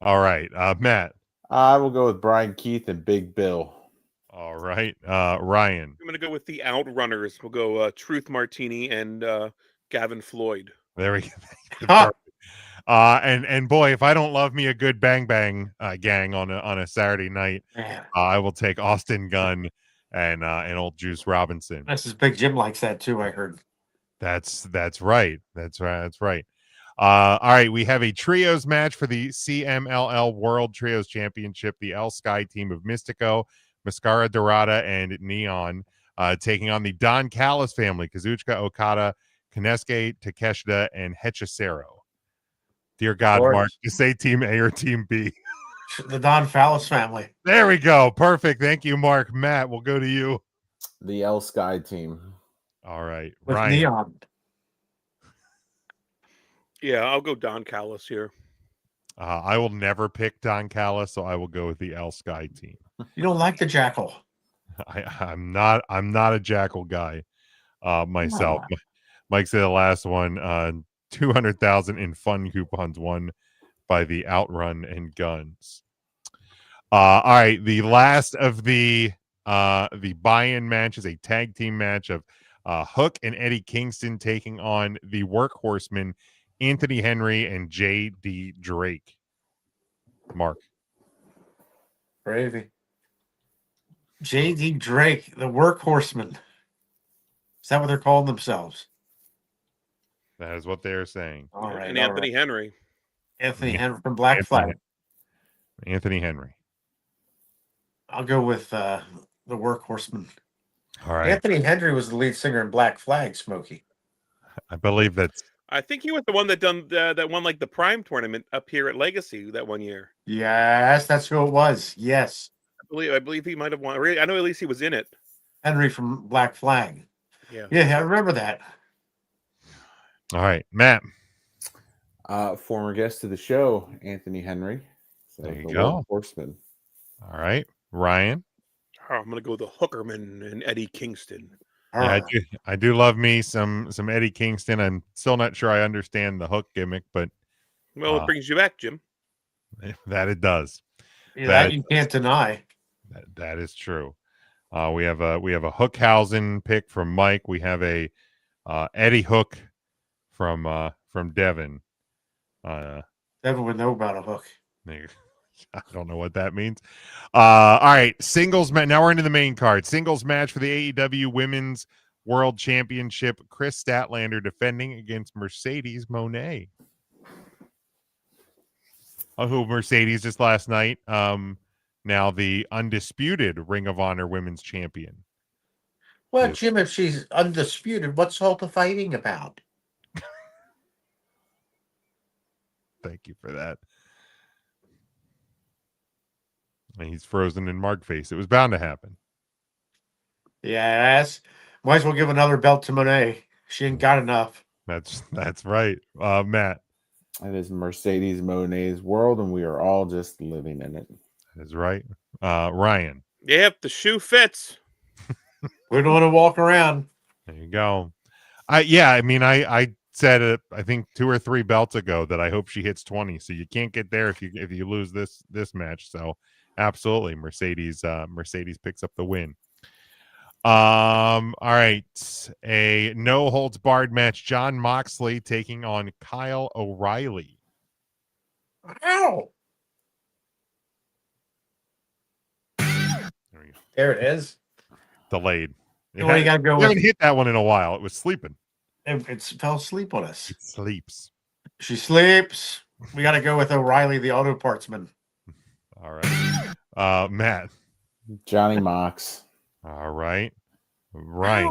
All right, Matt. I will go with Brian Keith and Big Bill. All right, Ryan. I'm gonna go with the Outrunners. We'll go Truth Martini and Gavin Floyd. There we go. And boy, if I don't love me a good bang bang gang on a Saturday night, I will take Austin Gunn and old Juice Robinson. That's his Big Jim likes that too. I heard. That's right. That's right. All right, we have a trios match for the CMLL World Trios Championship. The El Sky team of Mystico, Mascara Dorada, and Neon taking on the Don Callis family, Kazuchika Okada, Konosuke Takeshita, and Hechicero. Dear God, Mark, you say Team A or Team B? The Don Callis family. There we go. Perfect. Thank you, Mark. Matt, we'll go to you. The El Sky team. All right. With Ryan. Neon. Yeah, I'll go Don Callis here. I will never pick Don Callis, so I will go with the El Sky team. You don't like the Jackal? I'm not a Jackal guy myself. No. Mike said the last one, 200,000 in fun coupons won by the Outrun and Guns. All right, the last of the buy-in match is a tag team match of Hook and Eddie Kingston taking on the Workhorsemen, Anthony Henry and J.D. Drake. Mark. Gravy. J.D. Drake, the Workhorsemen. Is that what they're calling themselves? That is what they are saying. All right. And Anthony Henry. Anthony Henry from Black Flag. Anthony Henry. I'll go with the Workhorsemen. All right. Anthony Henry was the lead singer in Black Flag, Smokey. I believe that's. I think he was the one that won like the Prime tournament up here at Legacy that one year. Yes, that's who it was. Yes. I believe he might have won. I know at least he was in it. Henry from Black Flag. Yeah. Yeah, I remember that. All right, Matt. Former guest of the show, Anthony Henry. So there you go. Horseman. All right, Ryan. Oh, I'm gonna go with the Hookerman and Eddie Kingston. Yeah, I do love me some Eddie Kingston. I'm still not sure I understand the Hook gimmick, but well, it brings you back, Jim. That it does. Yeah, that you can't deny. That is true. We have a Hookhausen pick from Mike. We have a Eddie Hook from Devin. Devin would know about a hook. I don't know what that means. All right, singles match. Now we're into the main card. Singles match for the AEW Women's World Championship. Chris Statlander defending against Mercedes Moné. Who Mercedes just last night. Now the undisputed Ring of Honor Women's Champion. Well, Jim, if she's undisputed, what's all the fighting about? Thank you for that. And he's frozen in Mark face. It was bound to happen. Yes. Might as well give another belt to Monet. She ain't got enough. That's right. Matt. It is Mercedes Moné's world, and we are all just living in it. That is right. Ryan. Yep, the shoe fits. We don't want to walk around. There you go. I said it, I think 2 or 3 belts ago that I hope she hits 20. So you can't get there if you lose this match. So absolutely, Mercedes picks up the win. All right, a no holds barred match. Jon Moxley taking on Kyle O'Reilly. Ow! There it is. Delayed. You gotta go we haven't hit that one in a while. It was sleeping. It fell asleep on us. It sleeps. She sleeps. We got to go with O'Reilly, the auto partsman. All right. Matt. Johnny Mox. All right. Right.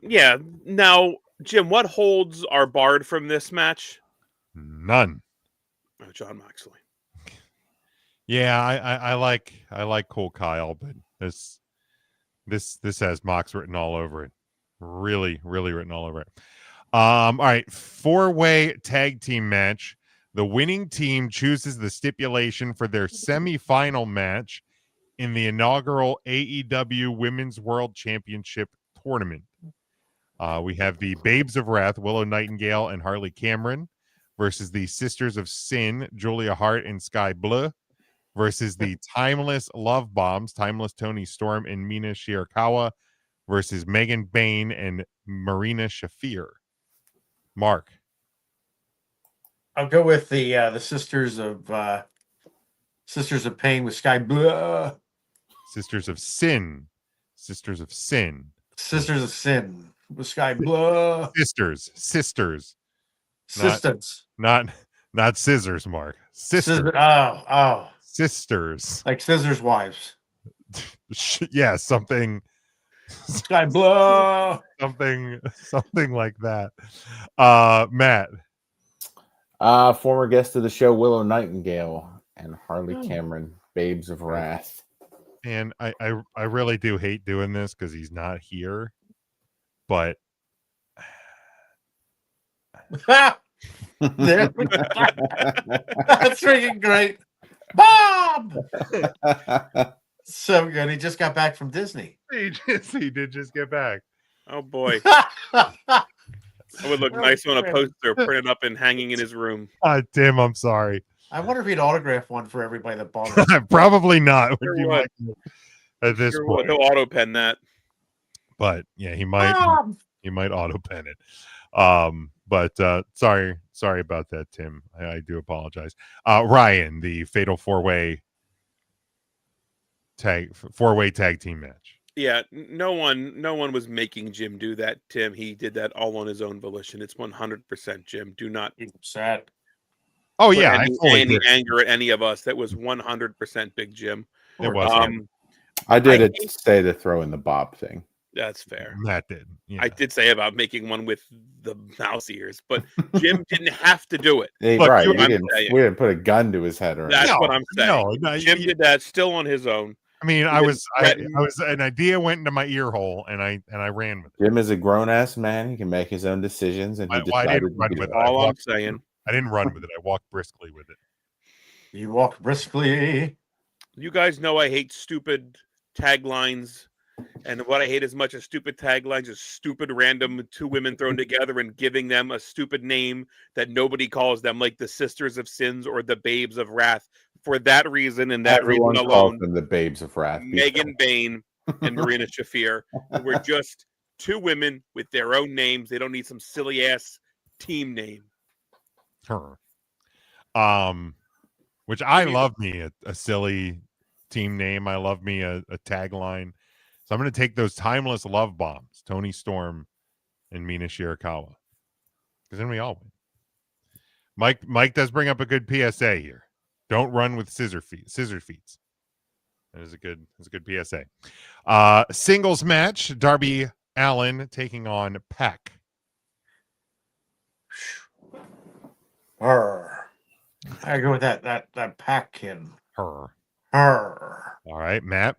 Yeah. Now, Jim, what holds are barred from this match? None. Jon Moxley. Yeah, I like Cool Kyle, but this has Mox written all over it. Really written all over it. All right, 4-way tag team match. The winning team chooses the stipulation for their semifinal match in the inaugural AEW Women's World Championship tournament. We have the Babes of Wrath, Willow Nightingale and Harley Cameron, versus the Sisters of Sin, Julia Hart and Sky Blue, versus the Timeless Love Bombs, Timeless Tony Storm and Mina Shirakawa, versus Megan Bain and Marina Shafir. Mark. I'll go with the Sisters of Pain with Sky Blue. Sisters of Sin. Sisters of Sin. Sisters of Sin with Sky Blue. Sisters. Sisters. Not scissors, Mark. Sisters. Oh. Sisters. Like scissors wives. Yeah, something. Sky Blue. Something like that. Matt. Former guest of the show, Willow Nightingale and Harley Cameron, Babes of Wrath. And I really do hate doing this because he's not here, but that's freaking great. Bob! So good. He just got back from Disney. He did just get back. Oh boy. It would look nice on a poster, printed up and hanging in his room. Tim, I'm sorry. I wonder if he'd autograph one for everybody that bought it. Probably not. Sure At this point, he'll auto pen that. But yeah, he might auto pen it. But sorry about that, Tim. I do apologize. Ryan, the fatal four-way tag team match. Yeah, no one was making Jim do that, Tim. He did that all on his own volition. It's 100% Jim. Do not sad. Oh yeah, any anger at any of us. That was 100% Big Jim. It was. I did say to throw in the Bob thing. That's fair. Matt did. Yeah. I did say about making one with the mouse ears, but Jim didn't have to do it. Hey, right. We didn't put a gun to his head or anything. That's what I'm saying. No, Jim did that still on his own. I mean, I was an idea went into my ear hole and I ran with it. Jim is a grown ass man. He can make his own decisions, and he decided I didn't run with it. All I'm saying. I didn't run with it. I walked briskly with it. You walked briskly. You guys know I hate stupid taglines, and what I hate as much as stupid taglines is stupid random two women thrown together and giving them a stupid name that nobody calls them, like the Sisters of Sins or the Babes of Wrath. For that reason and that Everyone reason calls alone, them the Babes of Wrath. Megan Bain and Marina Shafir were just two women with their own names. They don't need some silly ass team name. Which I love me a silly team name. I love me a tagline. So I'm going to take those timeless love bombs, Tony Storm and Mina Shirakawa, because then we all win. Mike does bring up a good PSA here. Don't run with scissor feet. That is a good PSA. Singles match, Darby Allin taking on Pac. I go with that Pac kid. All right, Matt.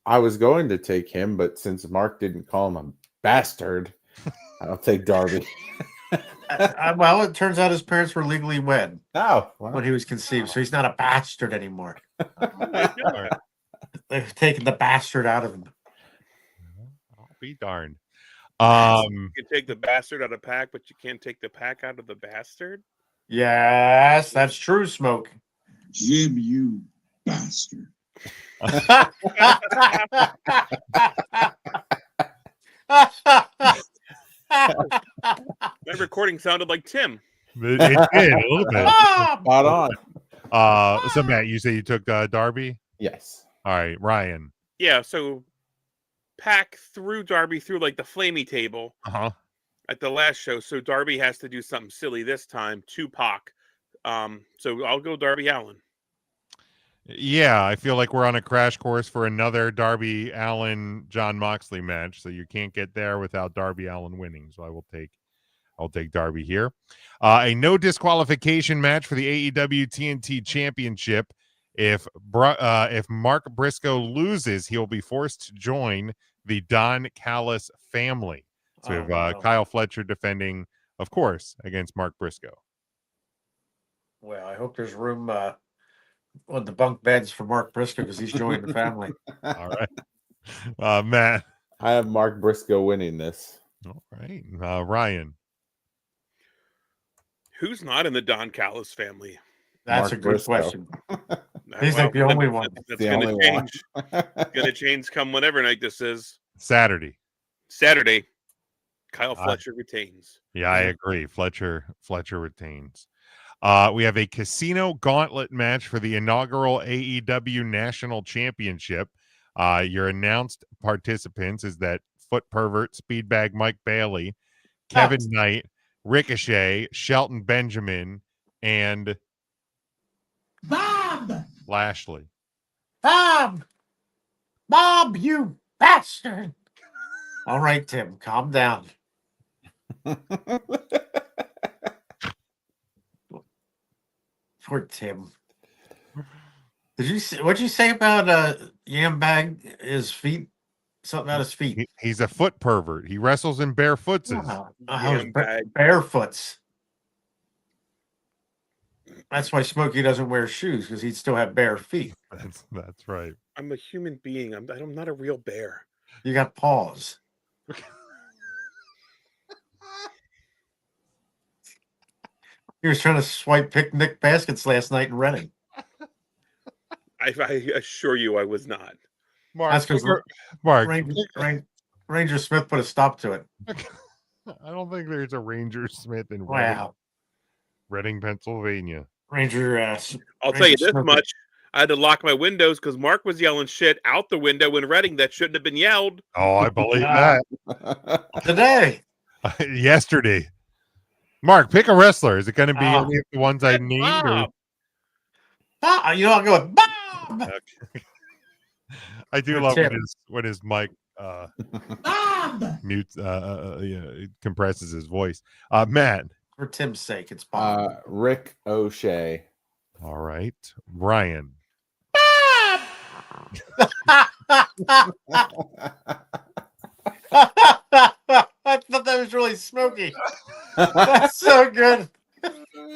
I was going to take him, but since Mark didn't call him a bastard, I'll take Darby. Well, it turns out his parents were legally wed. Oh, when he was conceived, so he's not a bastard anymore. They've taken the bastard out of him. I'll be darned. You can take the bastard out of Pac, but you can't take the Pac out of the bastard. Yes, that's true, Smoke. Jim, you bastard. That recording sounded like Tim. It did a little bit. Spot on. So Matt, you say you took Darby? Yes. All right, Ryan. Yeah, so Pac threw Darby through like the flamey table at the last show. So Darby has to do something silly this time to Pac. So I'll go Darby Allin. Yeah, I feel like we're on a crash course for another Darby Allin John Moxley match. So you can't get there without Darby Allin winning. So I'll take Darby here. A no disqualification match for the AEW TNT Championship. If Mark Briscoe loses, he'll be forced to join the Don Callis family. So we have Kyle Fletcher defending, of course, against Mark Briscoe. Well, I hope there's room on the bunk beds for Mark Briscoe because he's joined the family. All right. Matt. I have Mark Briscoe winning this. All right. Ryan. Who's not in the Don Callis family? That's Mark a good Briscoe. question. He's like the only one. That's the going to only one. change. Going to change come whatever night this is. Saturday. Kyle Fletcher retains. Yeah, I agree. Fletcher retains. We have a casino gauntlet match for the inaugural AEW National Championship. Your announced participants is that Foot Pervert, Speedbag Mike Bailey, Kevin Knight, Ricochet, Shelton Benjamin, and Bob Lashley. Bob, you bastard! All right, Tim, calm down. Poor Tim. What'd you say about Yambag? His feet? Something about his feet. He's a foot pervert. He wrestles in barefootses. Barefoots. That's why Smokey doesn't wear shoes, because he'd still have bare feet. That's right. I'm a human being. I'm not a real bear. You got paws. He was trying to swipe picnic baskets last night in Reading. I assure you, I was not. That's because Mark Ranger Smith put a stop to it. I don't think there's a Ranger Smith in Reading, Pennsylvania. I'll tell you this much. I had to lock my windows because Mark was yelling shit out the window in Reading that shouldn't have been yelled. Oh, I believe that. Today. Yesterday. Mark, pick a wrestler. Is it going to be any of the ones I named? I'll go with Bob. I do love when his mic mutes, compresses his voice. Matt. For Tim's sake, it's Bob. Rick O'Shea. All right. Ryan. I thought that was really smoky. That's so good.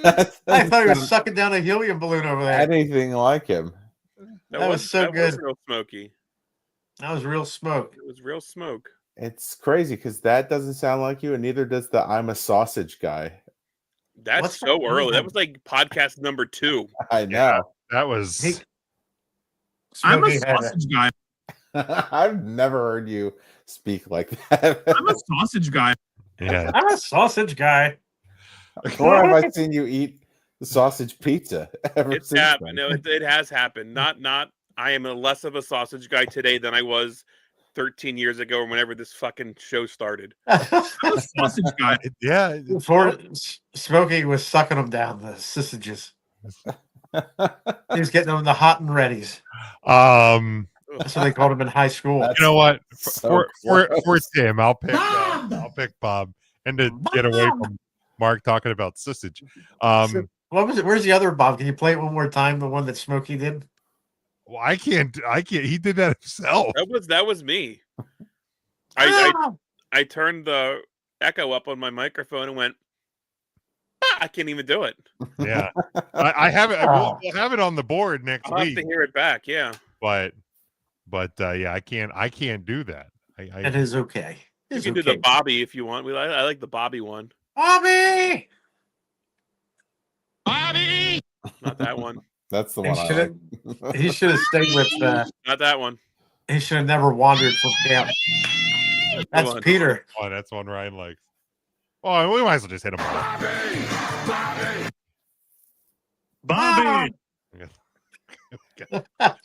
I thought he was sucking down a helium balloon over there. Anything like him. That was so good. Was real smoky. That was real smoke. It was real smoke. It's crazy because that doesn't sound like you, and neither does the I'm a sausage guy. That's so early. That was like podcast number 2. I know. That was. I'm a sausage guy. I've never heard you speak like that. I'm a sausage guy. Yeah. I'm a sausage guy. Or have I seen you eat the sausage pizza ever It's since happened. then? No, it has happened. Not. I am less of a sausage guy today than I was 13 years ago or whenever this fucking show started. I'm a sausage guy. Yeah. Before Smokey was sucking them down, the sausages. He was getting them the hot and readies. That's what they called him in high school. You know what? So For Tim, I'll pick Bob. And to get away from Mark talking about sausage. What was it? Where's the other Bob? Can you play it one more time? The one that Smokey did? Well, I can't. He did that himself. That was me. I turned the echo up on my microphone and went, I can't even do it. Yeah. I have it. We'll have it on the board next I'll week. have to hear it back. Yeah. But yeah, I can't do that. It is okay. You can do the Bobby if you want. I like the Bobby one. Bobby! Not that one. That's the one I like. He should have stayed with Not that one. He should have never wandered from camp. That's Peter. Oh, that's one Ryan likes. Oh, we might as well just hit him. Bobby.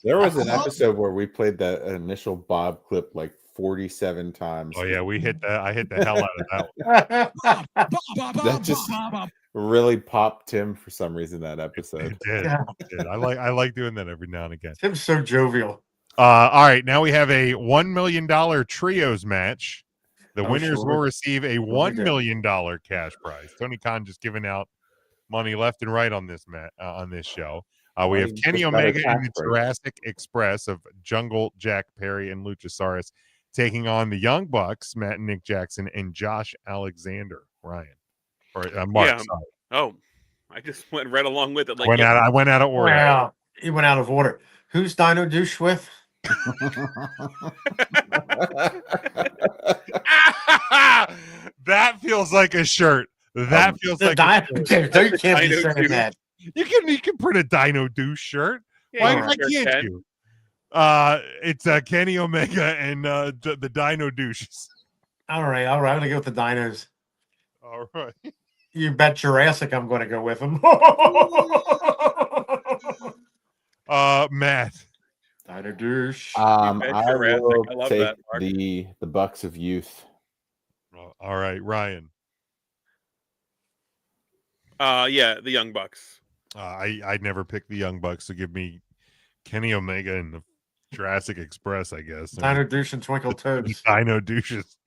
There was an episode where we played that initial Bob clip like 47 times. Oh yeah, we hit that. I hit the hell out of that one. That just really popped Tim for some reason that episode. It did. It did. I like doing that every now and again. Tim's so jovial. All right, now we have a $1 million trios match. The winners will receive a $1 million cash prize. Tony Khan just giving out money left and right on this on this show. We have Kenny Omega and the Jurassic Express of Jungle Jack Perry and Luchasaurus taking on the Young Bucks, Matt and Nick Jackson, and Josh Alexander. Ryan. Or Mark. Yeah. Sorry. Oh, I just went right along with it. Like I went out of order. Wow. He went out of order. Who's Dino Douche with? That feels like a shirt. That feels like you can't be saying that. You can print a Dino Douche shirt. Yeah, Why can't you? It's Kenny Omega and the Dino Douches. All right. I'm going to go with the Dinos. All right. You bet Jurassic I'm going to go with them. Matt. Dino douche. I will I love take that, Mark. the Bucks of Youth. All right, Ryan. Yeah, the Young Bucks. I never picked the Young Bucks, so give me Kenny Omega and the Jurassic Express, I guess. Dino douche and Twinkle Toes. Dino douches.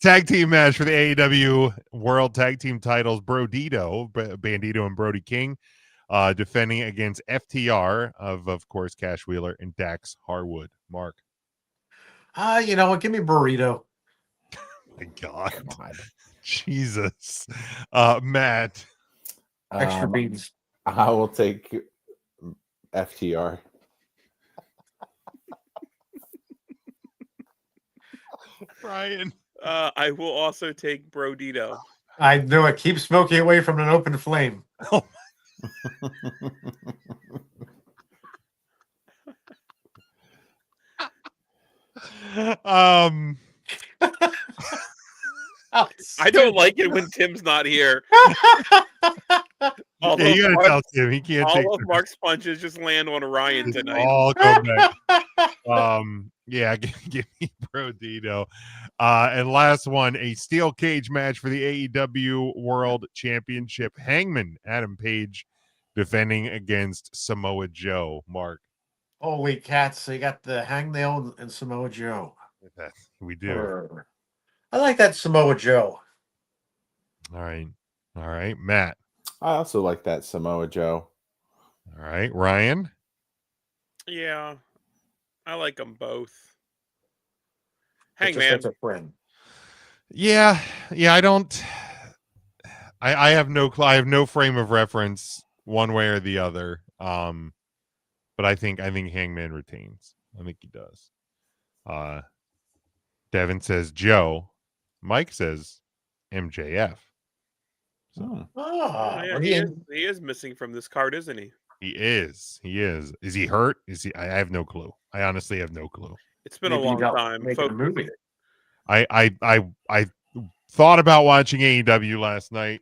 Tag team match for the AEW World Tag Team titles. Bandito and Brody King defending against FTR of course, Cash Wheeler and Dax Harwood. Mark. You know what? Give me Burrito. My God. Jesus. Matt. Extra beans. I will take FTR. Ryan. I will also take Brodito. I knew it. Keep smoking away from an open flame. I don't like it when Tim's not here. Yeah, you gotta tell Tim he can't take all of Mark's punches just land on Ryan tonight. all come back. Yeah, give me Brodito. And last one, a steel cage match for the AEW World Championship. Hangman Adam Page defending against Samoa Joe. Mark. Holy cats. So you got the Hangnail and Samoa Joe. We do. I like that Samoa Joe. All right, Matt. I also like that Samoa Joe. All right, Ryan. Yeah, I like them both. Just Hangman. as a friend. Yeah, I don't. I have no. I have no frame of reference one way or the other. But I think Hangman retains. I think he does. Devin says Joe. Mike says MJF. So. Yeah, he is missing from this card, isn't he? He is. Is he hurt? Is he? I have no clue. I honestly have no clue. It's been a long time. I thought about watching AEW last night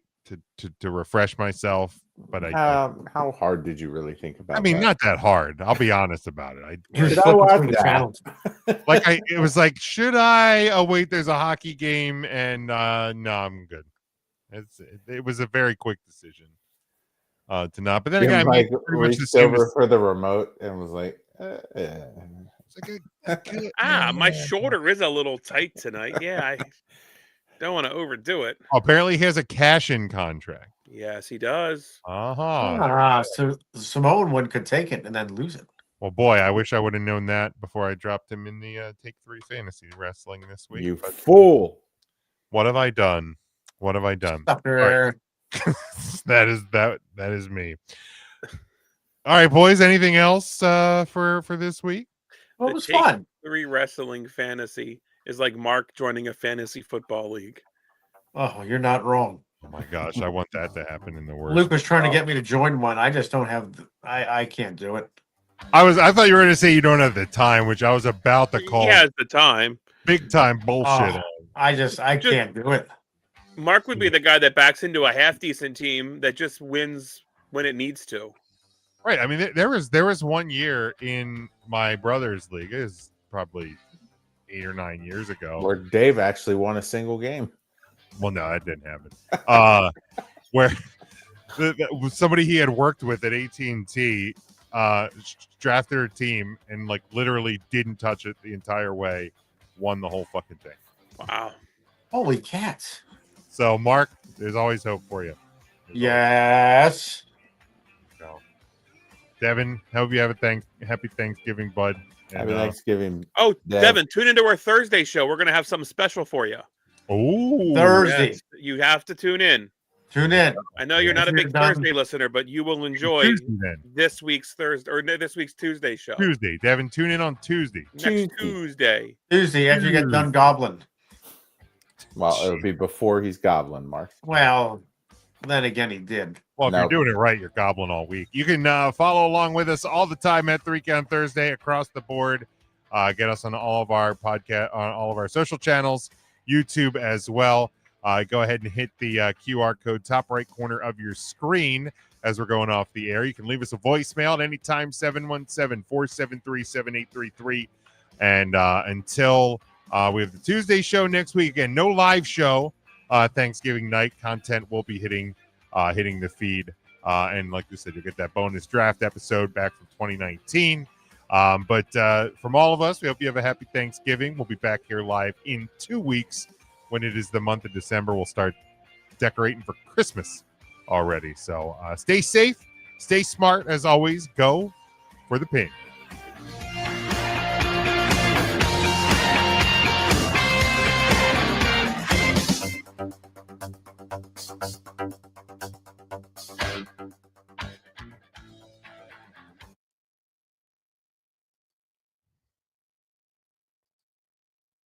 to refresh myself, but how hard did you really think about? I mean, that? not that hard. I'll be honest about it. Did I watch that? It was like, should I? Oh wait, there's a hockey game, and no, I'm good. It was a very quick decision to not. But then Jim, again, like, pretty much the reached same over as, for the remote and was like, my shoulder is a little tight tonight. Yeah, I don't want to overdo it. apparently he has a cash-in contract. Yes, he does. So Samoan one could take it and then lose it. Well, boy, I wish I would have known that before I dropped him in the Take 3 Fantasy Wrestling this week. You fool! What have I done? What have I done? Right. that is me. All right, boys. Anything else for this week? Well, it was fun. 3 Wrestling Fantasy is like Mark joining a fantasy football league. Oh, you're not wrong. Oh my gosh, I want that to happen in the worst. Luke was trying to get me to join one. I just don't have. I can't do it. I thought you were going to say you don't have the time, which I was about to call. He has the time. Big time bullshit. I can't do it. Mark would be the guy that backs into a half decent team that just wins when it needs to. Right. I mean, there was 1 year in my brother's league. It was probably 8 or 9 years ago where Dave actually won a single game. Well, no, that didn't happen. Where somebody he had worked with at AT&T drafted a team and like literally didn't touch it the entire way, won the whole fucking thing. Wow. Holy cats. So, Mark, there's always hope for you. Yes. So, Devin, hope you have a happy Thanksgiving, bud. Happy Thanksgiving. Oh, Devin, tune into our Thursday show. We're going to have something special for you. Oh, Thursday. Yes, you have to tune in. Tune in. I know you're not a big Thursday listener, but you will enjoy this week's Thursday or this week's Tuesday show. Tuesday, Devin, tune in on Tuesday. Next Tuesday. Tuesday after you get done gobbling. Well, it'll be before he's gobbling, Mark. Well, then again, he did. Well, if you're doing it right, you're gobbling all week. You can follow along with us all the time at 3 Count Thursday across the board. Get us on all of our podcast, on all of our social channels, YouTube as well. Go ahead and hit the QR code top right corner of your screen as we're going off the air. You can leave us a voicemail at any time, 717-473-7833. And until we have the Tuesday show next week, again, no live show. Thanksgiving night content will be hitting the feed. And like you said, you'll get that bonus draft episode back from 2019. But from all of us, we hope you have a happy Thanksgiving. We'll be back here live in 2 weeks when it is the month of December. We'll start decorating for Christmas already. So stay safe, stay smart as always. Go for the pin.